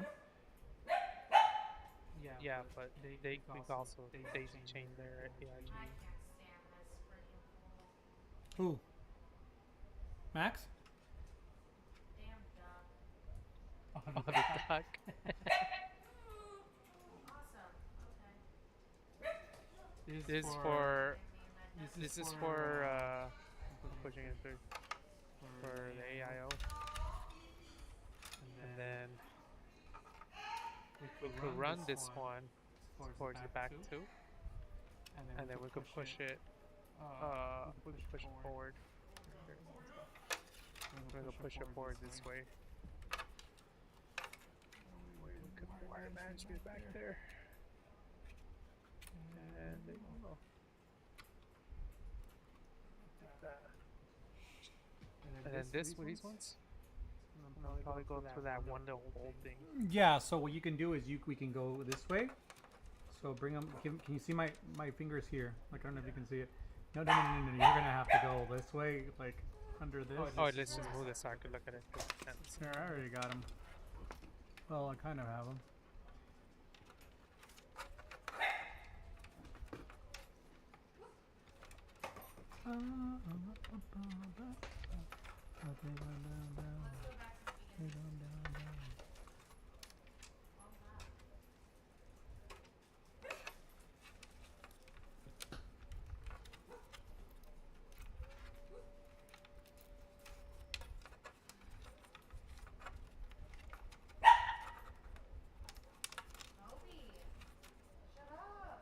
Yeah, but they could also daisy daisy chain chain their AIG. I can't stand this freaking fool. Who? Max? Damn duck. Oh, the duck. Awesome. Okay. This I for mean, that this is for pushing it through for the AIO, and then we could run this one towards the back too, and then we could push it. We could push it forward. We're gonna push it forward this way. We could wire management back there, and there you go. Like that. And then these ones, I'll probably go through that one little hole thing. Yeah, so what you can do is we can go this way. So bring them. Can you see my fingers here? Like, I don't know if you can see it. No. You're gonna have to go this way, like under this. Oh, let's just move this so I could look at it. There, I already got them. Well, I kind of have them. let's go back to the beginning. All that. Obi, shut up.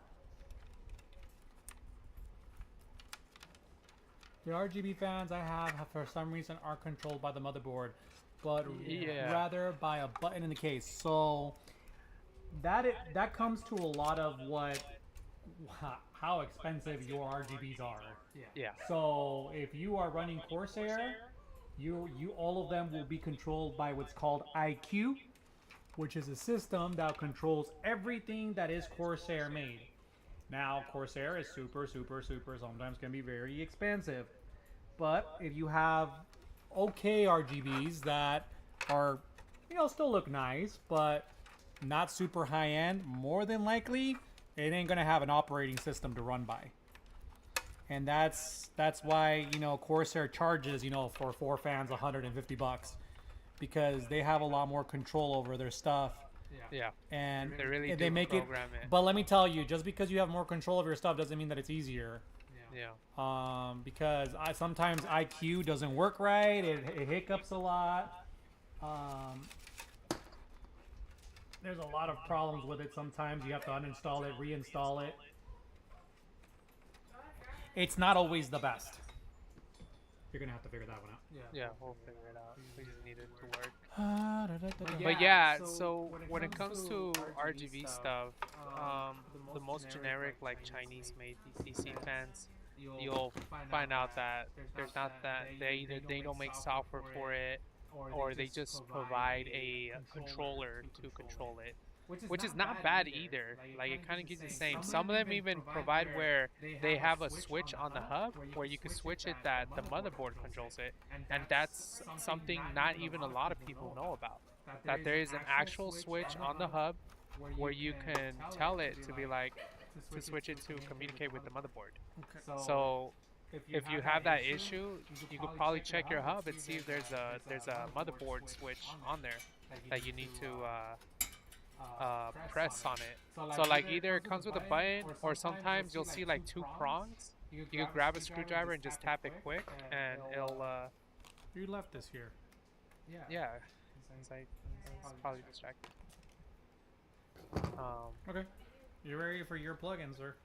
The RGB fans I have for some reason are controlled by the motherboard, but Yeah. rather by a button in the case. So that comes to a lot of how expensive your RGBs are. Yeah. So if you are running Corsair, you all of them will be controlled by what's called IQ, which is a system that controls everything that is Corsair made. Now, Corsair is super sometimes can be very expensive. But if you have okay RGBs that are, still look nice, but not super high end, more than likely, it ain't gonna have an operating system to run by. And that's why, Corsair charges, for 4 fans $150 because they have a lot more control over their stuff. Yeah. And They really they do make it. program it. But let me tell you, just because you have more control of your stuff doesn't mean that it's easier. Yeah. Because sometimes IQ doesn't work right. It hiccups a lot. There's a lot of problems with it. Sometimes you have to uninstall it, reinstall it. It's not always the best. You're gonna have to figure that one out. Yeah, we'll figure it out. We just need it to work. But But yeah, so when it comes to RGB stuff, the most generic, like Chinese-made DC fans, you'll find out that there's not that they don't make software for it, or they just provide a controller to control it, which is not bad either. Like, it kind of gives you the same. Some of them even provide where they have a switch on the hub where you can switch it that the motherboard controls it, and that's something not even a lot of people know about. That there is an actual switch on the hub where you can tell it to be like to switch it to communicate with the motherboard. So if you have that issue, you could probably check your hub and see if there's a motherboard switch on there that you need to press on it. So like either it comes with a button, or sometimes you'll see like 2 prongs. You can grab a screwdriver and just tap it quick, and it'll you left this here. yeah. It's probably distracting. Okay. You ready for your plugins, sir?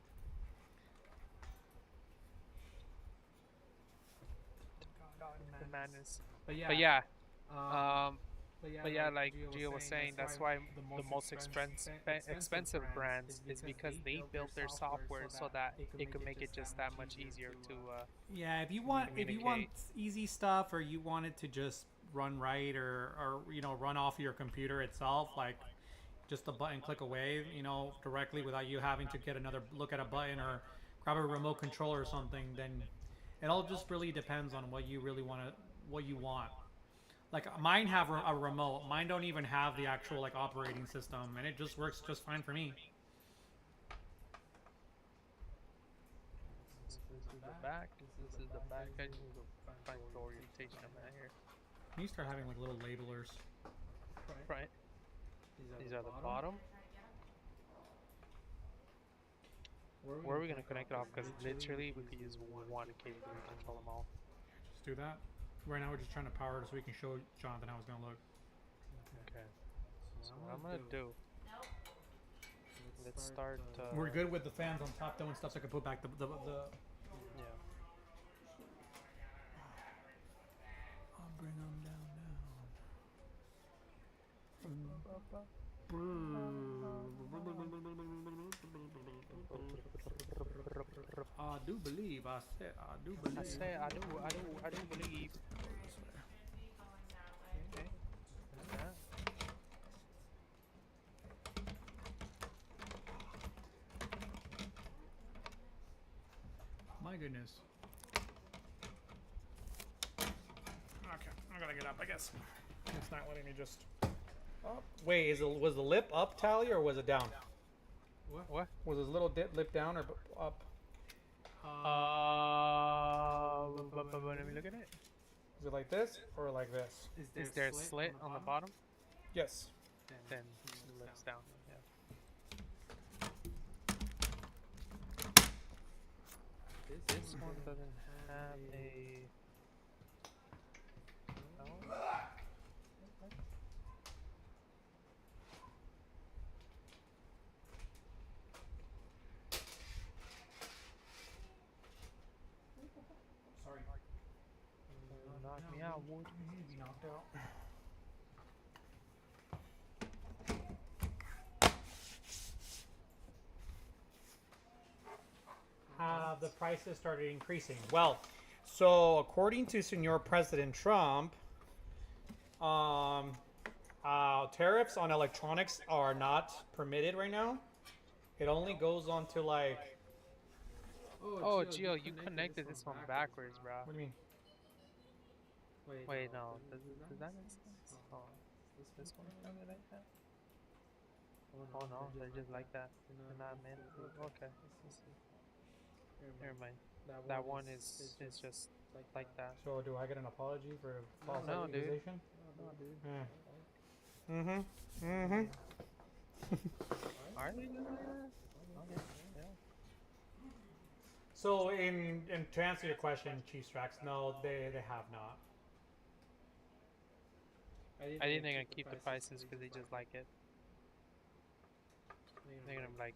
The madness. But But yeah, um, like Gio was saying, that's why the most expensive brands is because they built their software so that it could make it just that much easier to. Yeah, if you want easy stuff, or you want it to just run right, or run off your computer itself, like just the button click away, you know, directly without you having to get another look at a button or grab a remote controller or something, then it all just really depends on what you really want to, what you want. Like mine have a remote. Mine don't even have the actual like operating system, and it just works just fine for me. This is the back. This is the back. I just need to find the orientation of that here. You need to start having like little labelers. Right. These are the bottom. Where are we gonna connect it off? Because literally we could use one cable to control them all. Just do that. Right now we're just trying to power it so we can show Jonathan how it's gonna look. Okay. So what I'm gonna do. Let's start. We're good with the fans on top though and stuff, so I can put back the Yeah. I'll bring them down I do believe. I said I do believe. I say I do believe. Okay. Like that. My goodness. Okay, I gotta get up, I guess. It's not letting me just. Oh, wait, was the lip up, Tally, or was it down? What? Was his little lip down or up? Let me look at it. Is it like this or like this? Is there a slit on the bottom? Yes. Then the lips down. Yeah. This one doesn't have a. No? Sorry. Knock me out, would Be knocked out. Have the prices started increasing? Well, so according to Senor President Trump, tariffs on electronics are not permitted right now. It only goes on to like. Oh, Gio, you connected this one backwards, bro. What do you mean? Wait, no. Does that make sense? Oh, is this one coming like that? Oh no, they're just like that. They're not meant to. Okay. Let's see. Never mind. That one is just like that. So do I get an apology for false No, dude. accusation? No, dude. Are they doing that? Okay. Yeah. So in to answer your question, Chief Strax, no, they have not. I think they're gonna keep the prices because they just like it. They're gonna like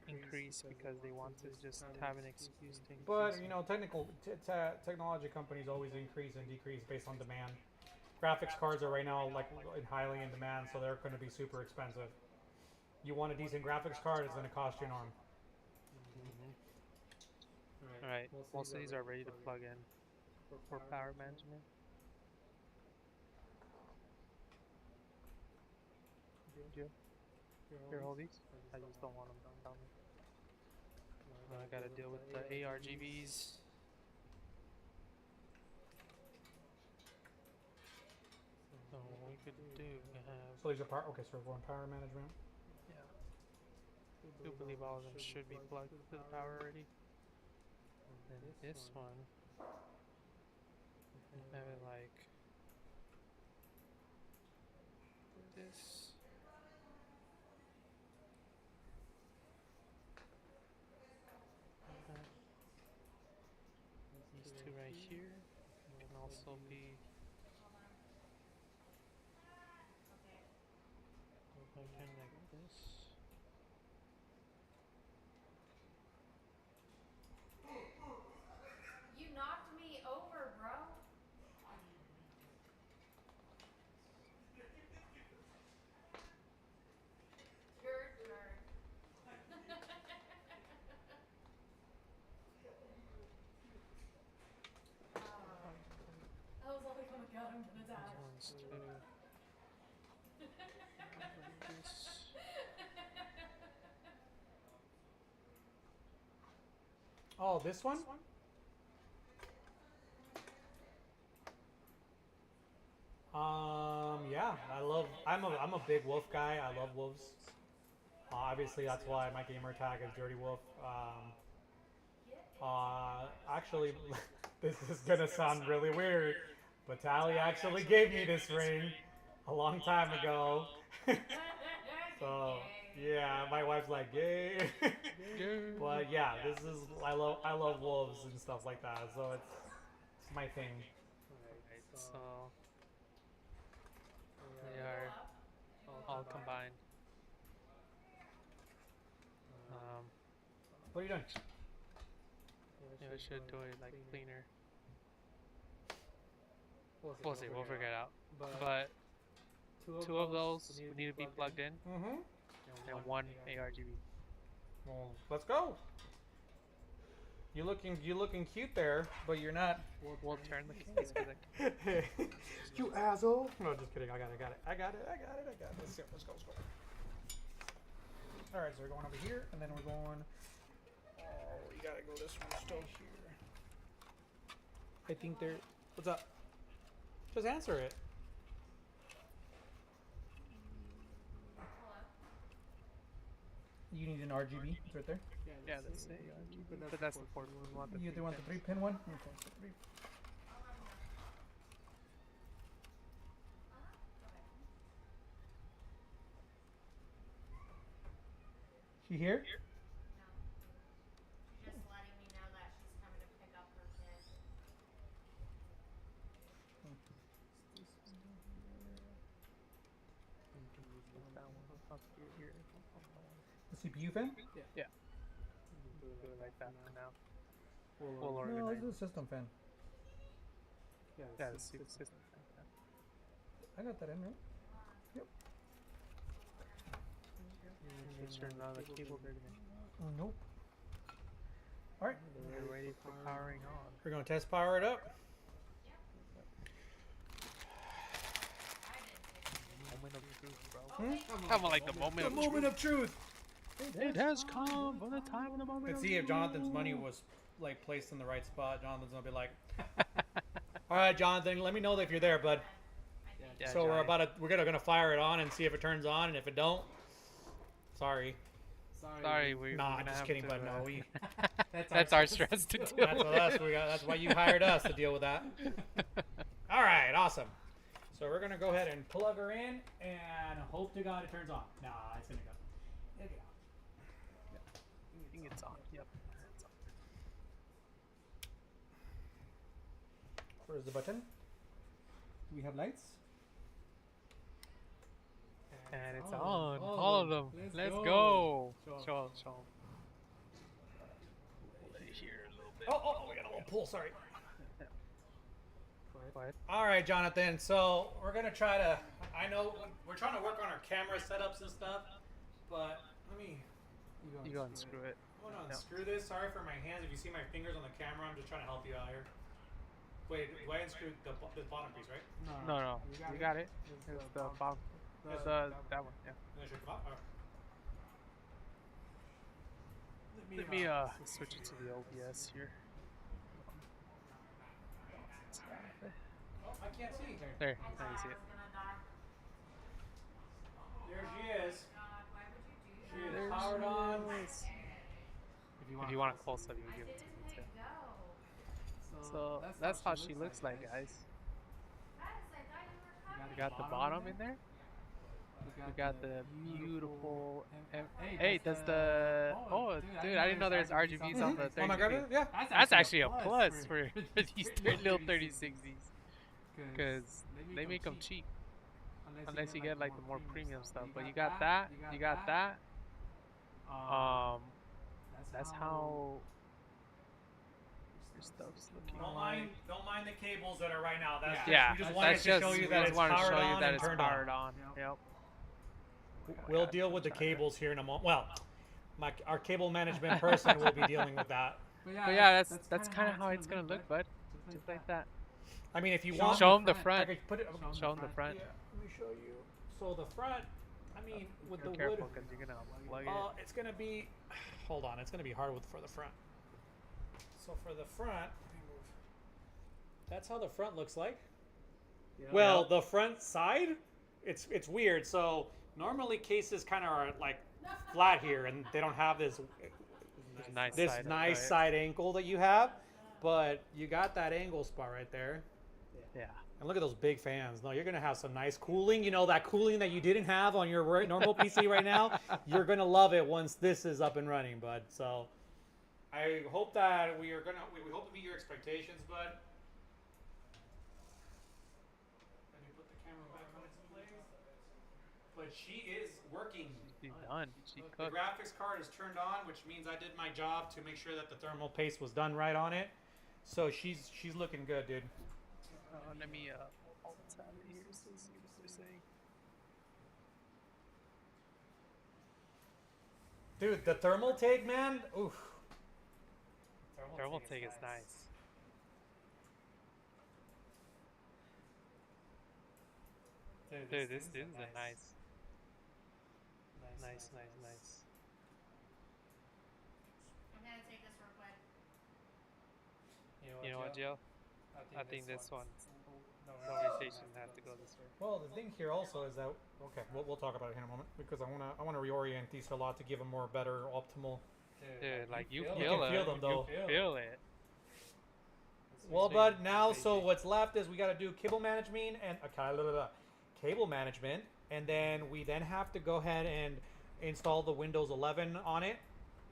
increase because they want to just have an excuse to increase. But you know, technology companies always increase and decrease based on demand. Graphics cards are right now like highly in demand, so they're going to be super expensive. You want a decent graphics card, it's going to cost you an arm. Alright, most of these are ready to plug in for power management. Here, hold these. I just don't want them down there. I gotta deal with the ARGBs. So what we could do, So these are power. Okay, so we're going power management. yeah. I do believe all of them should be plugged to the power already. And then this one, have it like this. These two right here can also be plugged in like this. You knocked me over, bro. Your turn. I was like, oh my god, I'm gonna die. These ones too. Like this. Oh, this one? Yeah, I'm a big wolf guy. I love wolves. Obviously, that's why my gamer tag is Dirty Wolf. Actually, this is gonna sound really weird, but Tally actually gave me this ring a long time ago. So yeah, my wife's like, yay. But yeah, this is I love wolves and stuff like that. So it's my thing. Alright, so they are all combined. What are you doing? Yeah, I should do it like cleaner. We'll see. We'll figure it out. But two of those need to be plugged in, Mm-hmm. and one ARGB. Well, let's go. You looking cute there, but you're not. We'll turn the case. 'Cause You asshole. No, just kidding. I got it. Let's go. Let's go. All right, so we're going over here, and then we're going. Oh, we gotta go this one still here. I think there. What's up? Just answer it. You need an RGB. It's right there. yeah, that's the ARGB. But that's the fourth one. We want the You three want the pins. 3-pin one? Okay. So three. She here? She's just letting me know that she's coming to pick up her kid. That one up here. The CPU fan? Yeah. Do it like that for now. We'll No, organize. let's do the system fan. Yeah, the system. I got that in, right? Make sure none of the cables are gonna. Oh, nope. Alright. We're ready for powering on. We're going to test power it up. Moment of truth, bro. Hmm? Come on, like the moment. The moment of truth! It has come for the time of the moment. Let's of see if Jonathan's money was like placed in the right spot. Jonathan's gonna be like, "Alright, Jonathan, let me know if you're there, bud." Yeah, So Johnny. we're gonna fire it on and see if it turns on, and if it don't, sorry. Sorry, we're Nah, gonna just have kidding, to, bud. No, we. That's our stress to deal That's with. what us. That's why you hired us to deal with that. All right, awesome. So we're gonna go ahead and plug her in and hope to God it turns on. Nah, it's gonna go. It'll get on. I think it's on. Yep. It's on. Where's the button? Do we have lights? And it's on. on. All All of of them. them. Let's Let's go. go. Show 'em. Show 'em. Here a little bit. Oh, we got a little pull. Sorry. Quiet. All right, Jonathan. So we're gonna try to. I know we're trying to work on our camera setups and stuff, but let me. You go and screw it. I'm gonna No. unscrew this. Sorry for my hands. If you see my fingers on the camera, I'm just trying to help you out here. Wait, do I unscrew the bottom piece, right? No. You got it. It's the bottom. It's that one. Yeah. And then shoot the bottom. Let me switch it to the OBS here. Oh, I can't see. There. Now you see it. There she is. God, why would you do She that? is powered on. If you want a close up, you I give it to didn't me too. hit go. So that's how she looks like, guys. Guys, I thought you were coming. We got the bottom in there. We got the beautiful. Hey, does the? Oh, dude, I didn't know there's RGBs on the Oh my 3060. God! Yeah. That's actually a plus for these little 3060s, because they make them cheap unless you get like the more premium stuff. But you got that. You got that. That's how your stuff's looking like. Don't mind the cables that are right now. That's Yeah, we just wanted that's to just show you we that just it's wanted to powered show you on that and it's turned powered on. on. Yep. We'll deal with the cables here in a moment. Well, our cable management person will be dealing with that. But yeah, that's kind of how it's gonna look, bud. Just like that. I mean, if you want, Show them the I front. could put it. Show them the front. Yeah, let me show you. So the front, I mean, with Be the careful, wood, because you're gonna plug it. it's gonna be. Hold on, it's gonna be hard for the front. So for the front, let me move. That's how the front looks like. Yeah. Well, the front side, it's weird. So normally cases kind of are like flat here, and they don't have this Nice this side, nice right? side angle that you have, but you got that angle spot right there. Yeah. And look at those big fans. No, you're gonna have some nice cooling. You know that cooling that you didn't have on your normal PC right now. You're gonna love it once this is up and running, bud. So I hope that we hope to meet your expectations, bud. Let me put the camera back on its place. But she is working. She's done. She The cooked. graphics card is turned on, which means I did my job to make sure that the thermal paste was done right on it. So she's looking good, dude. Let me alt tab it here so you see what they're saying. Dude, the thermal take, man. Oof. Thermal take is nice. Dude, this is a nice. Nice. I'm gonna take this real quick. You know what, Joe? I think this one, no rotation has to go this way. Well, the thing here also is that we'll talk about it in a moment because I wanna reorient these a lot to give them more better optimal. Dude, like you You feel can it. feel them, though. You feel it. Well, but now so what's left is we got to do cable management and cable management, and then we have to go ahead and install the Windows 11 on it,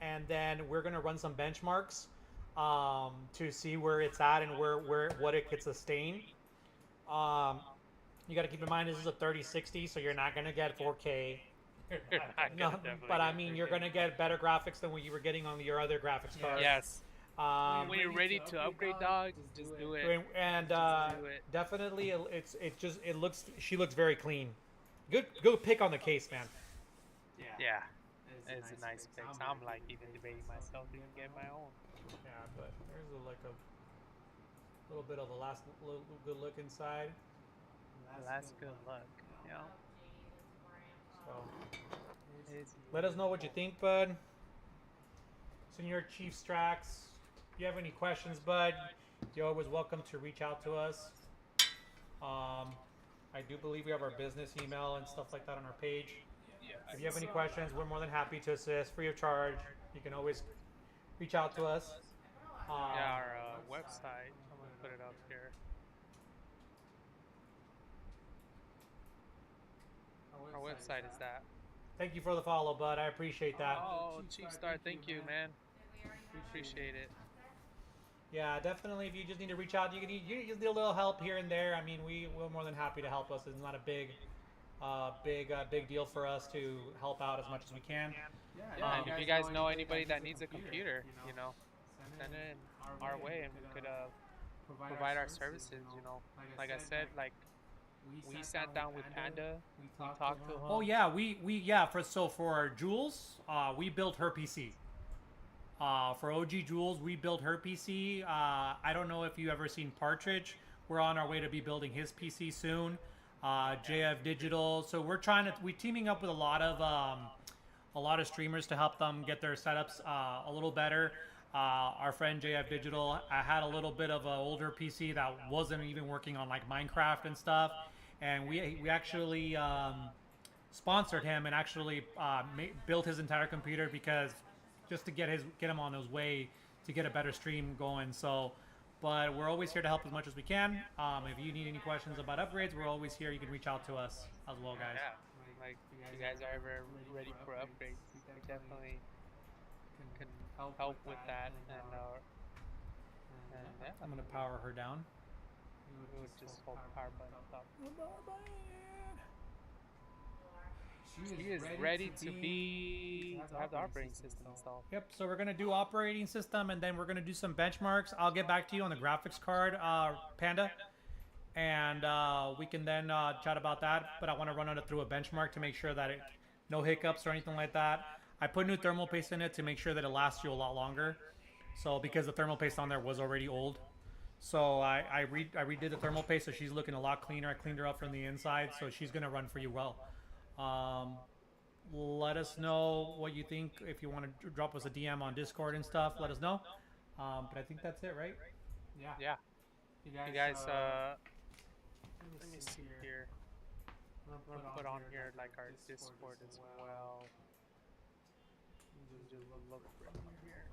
and then we're gonna run some benchmarks to see where it's at and what it could sustain. You got to keep in mind this is a 3060, so you're not gonna get 4K. You're not No, gonna definitely but I get mean 4K. you're gonna get better graphics than what you were getting on your other graphics card. Yes. Um, When you're ready to upgrade, dog, just do it. and Just do it. definitely it looks she looks very clean. Good pick on the case, man. Yeah. It's a nice fix. I'm like even debating myself to even get my own. Yeah, but there's a little bit of a last little good look inside. Last good luck. You know? So It's let us know what you think, bud. Senior Chief Strax, if you have any questions, bud, you're always welcome to reach out to us. I do believe we have our business email and stuff like that on our page. If you have any questions, we're more than happy to assist free of charge. You can always reach out to us. Yeah, our website. I'm gonna put it up here. Our website is that. Thank you for the follow, bud. I appreciate that. Oh, Chief Star, thank you, man. We appreciate it. Yeah, definitely. If you just need to reach out, you just need a little help here and there. I mean, we're more than happy to help us. It's not a big deal for us to help out as much as we can. Yeah, and if you guys know anybody that needs a computer, you know, send it our way, and we could provide our services. You know, like I said, like we sat down with Panda, we talked to him. Oh yeah, for Jules, we built her PC. For OG Jules, we built her PC. I don't know if you ever seen Partridge. We're on our way to be building his PC soon. JF Digital. So we're teaming up with a lot of streamers to help them get their setups a little better. Our friend JF Digital had a little bit of an older PC that wasn't even working on like Minecraft and stuff, and we actually sponsored him and actually built his entire computer because just to get him on his way to get a better stream going. So, but we're always here to help as much as we can. If you need any questions about upgrades, we're always here. You can reach out to us as well, guys. Yeah, like if you guys are ever ready for upgrades, we definitely can help with that. And yeah, I'm gonna power her down. we would just hold the power button up. She is ready to have the operating system installed. Yep. So we're gonna do operating system, and then we're gonna do some benchmarks. I'll get back to you on the graphics card, Panda, and we can then chat about that. But I want to run it through a benchmark to make sure that no hiccups or anything like that. I put new thermal paste in it to make sure that it lasts you a lot longer. So because the thermal paste on there was already old, so I redid the thermal paste, so she's looking a lot cleaner. I cleaned her up from the inside, so she's gonna run for you well. Let us know what you think. If you want to drop us a DM on Discord and stuff, let us know. But I think that's it, right? Yeah. Yeah. You You guys, guys, let me see here. I'm I'm gonna put on here like our Discord as well. Just look for it on here.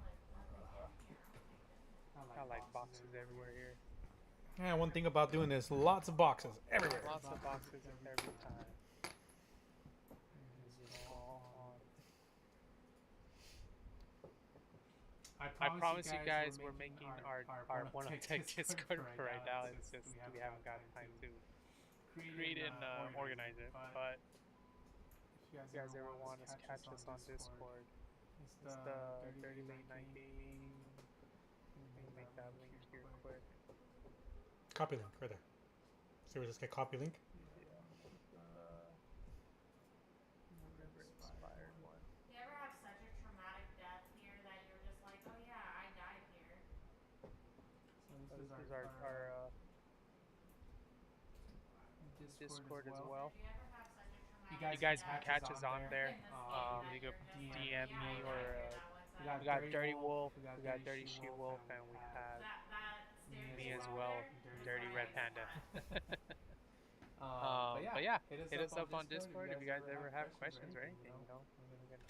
Got like boxes everywhere here. Yeah, one thing about doing this, lots of boxes everywhere. Lots of boxes every time. Just go on. I promise you guys we're making our one on tech Discord for right now. It's just we haven't got time to create and organize it. But if you guys ever want to catch us on Discord, it's the Dirty Late Night Gaming. Let me make that link here quick. Copy link right there. So we just get copy link. River inspired one. You ever have such a traumatic death here that you're just like, oh yeah, I died here? So this is our Discord as well. If you ever have such a You traumatic guys death can catch us on in there. the state You that can you're just DM like, me yeah, I or died here that one time. we got Dirty Wolf, we got Dirty She Wolf, and we have That stares me you as out well, there. Dirty Red Panda. But yeah, hit us up on Discord if you guys ever have questions or anything. You know, we're gonna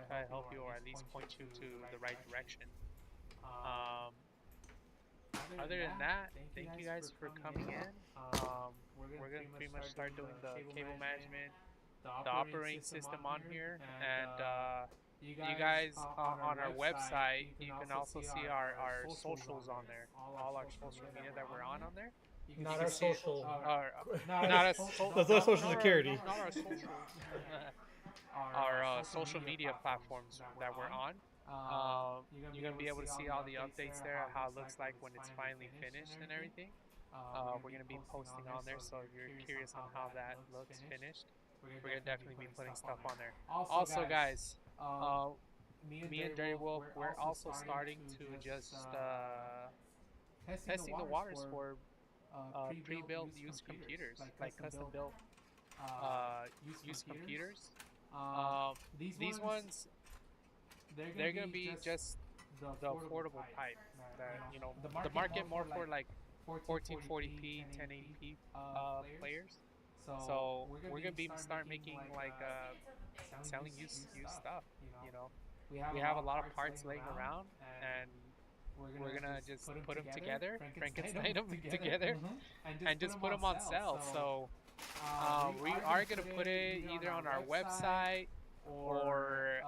try to help you or at least point you to the right direction. Other than that, thank you guys for coming in. We're gonna pretty much start doing the cable management, the operating system on here, and you guys on our website, you can also see our socials on there, all our social media that we're on there. Not You our can see social. not our That's not social security. not our social, our social media platforms that we're on. You're gonna be able to see all the updates there, how it looks like when it's finally finished and everything. We're gonna be posting on there, so if you're curious on how that looks finished, we're gonna definitely be putting stuff on there. Also, guys, me and Dirty Wolf, we're also starting to just testing the waters for pre-built used computers, like custom-built used computers. These ones, they're gonna be just the affordable type. That, you know, the market more for like 1440p, 1080p players. So we're gonna be start making like selling used stuff. You know, we have a lot of parts laying around, and we're gonna just put them together, Frankenstein them together, and just put them on sale. So we are gonna put it either on our website or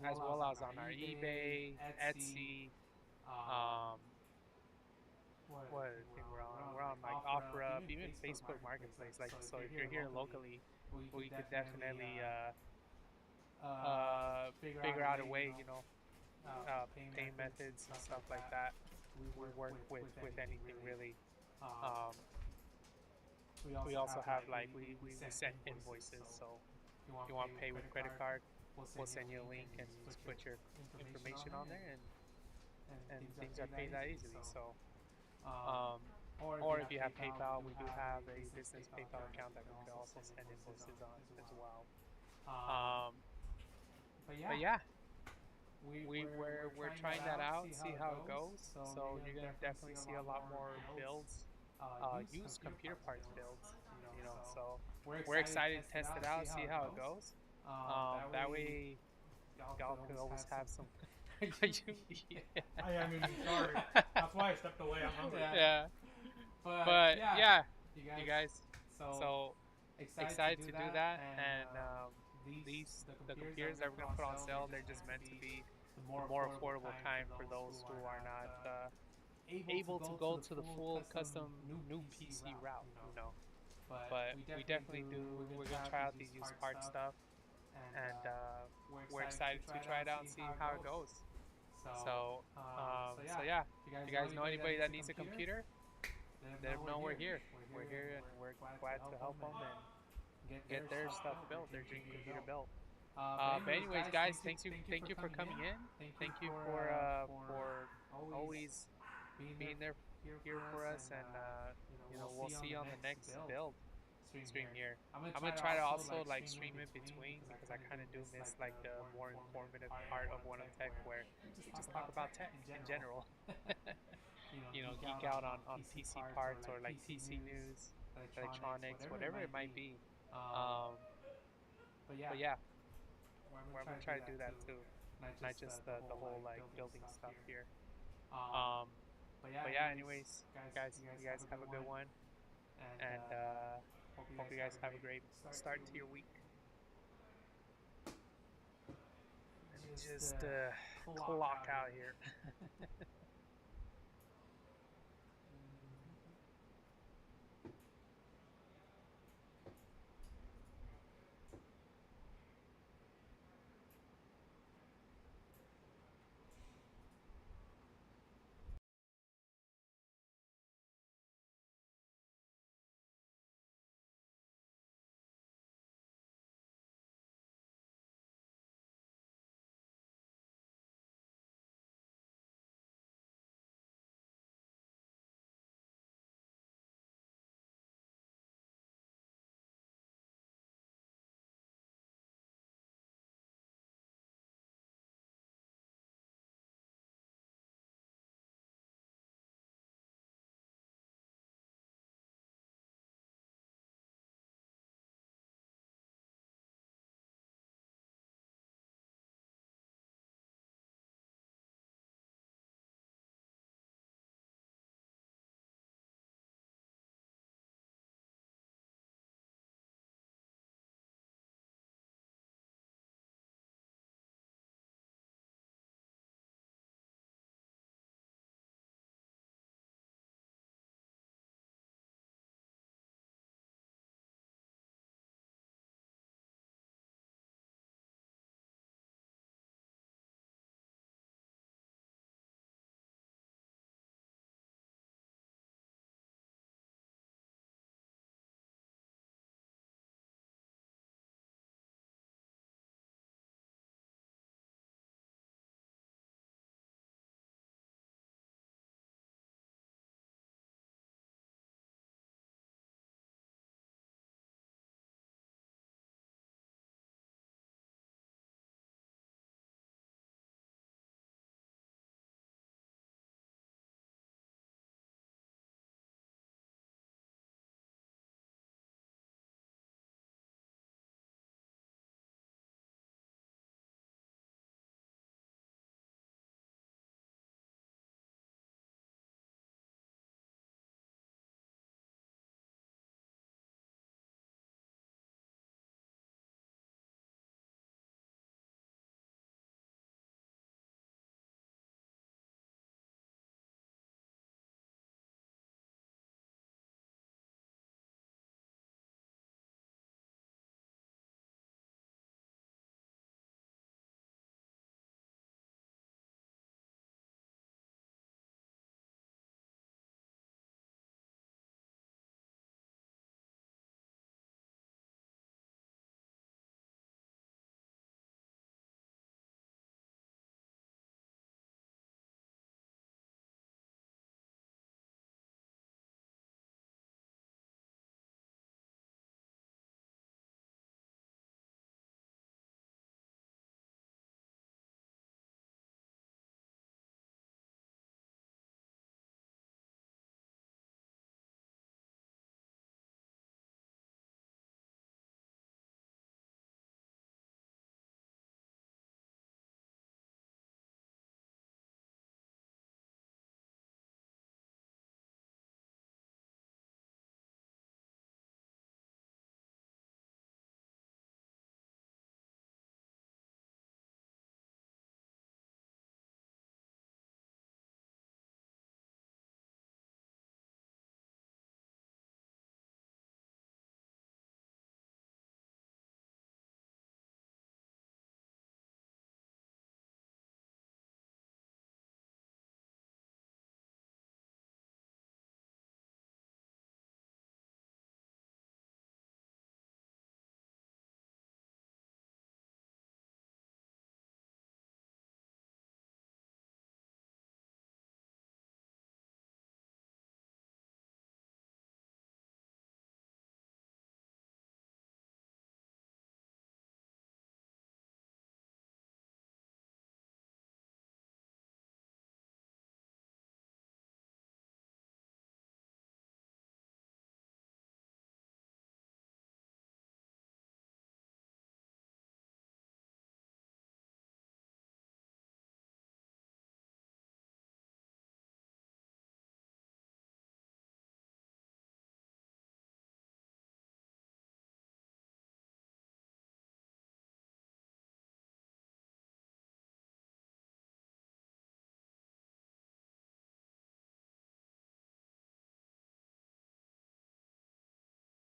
as well as on our eBay, Etsy. What other thing we're on? We're on like OfferUp, even Facebook Marketplace. Like, so if you're here locally, we could definitely figure out a way, you know, pay methods and stuff like that. We work with anything really. We also have like we send invoices, so if you want to pay with credit card, we'll send you a link and just put your information on there, and things are paid that easily. So, or if you have PayPal, we do have a business PayPal account that we could also send invoices on as well. But yeah, we're trying that out, see how it goes. So you're gonna definitely see a lot more builds, used computer parts builds. You know, so we're excited to test it out, see how it goes. That way, y'all could always have some. I am sorry. That's why I stepped away. I'm hungry. Yeah. But yeah, you guys. So excited to do that, and the computers that we're gonna put on sale, they're just meant to be the more affordable kind for those who are not able to go to the full custom new PC route, you know. But we definitely do. We're gonna try out these used part stuff, and we're excited to try it out and see how it goes. So yeah, if you guys know anybody that needs a computer, let them know we're here. We're here, and we're glad to help them and get their stuff built, their dream computer built. But anyways, guys, thank you for coming in. Thank you for always being there here for us, and you know, we'll see you on the next build. stream here. I'm gonna try to also like stream in between because I kind of do miss like the more informative part of One of Tech where we just talk about tech in general. You know, geek out on PC parts or like PC news, electronics, whatever it might be. But yeah, I'm gonna try to do that too, not just the whole like building stuff here. But yeah, anyways, guys, you guys have a good one, and hope you guys have a great start to your week. Let me just clock out here.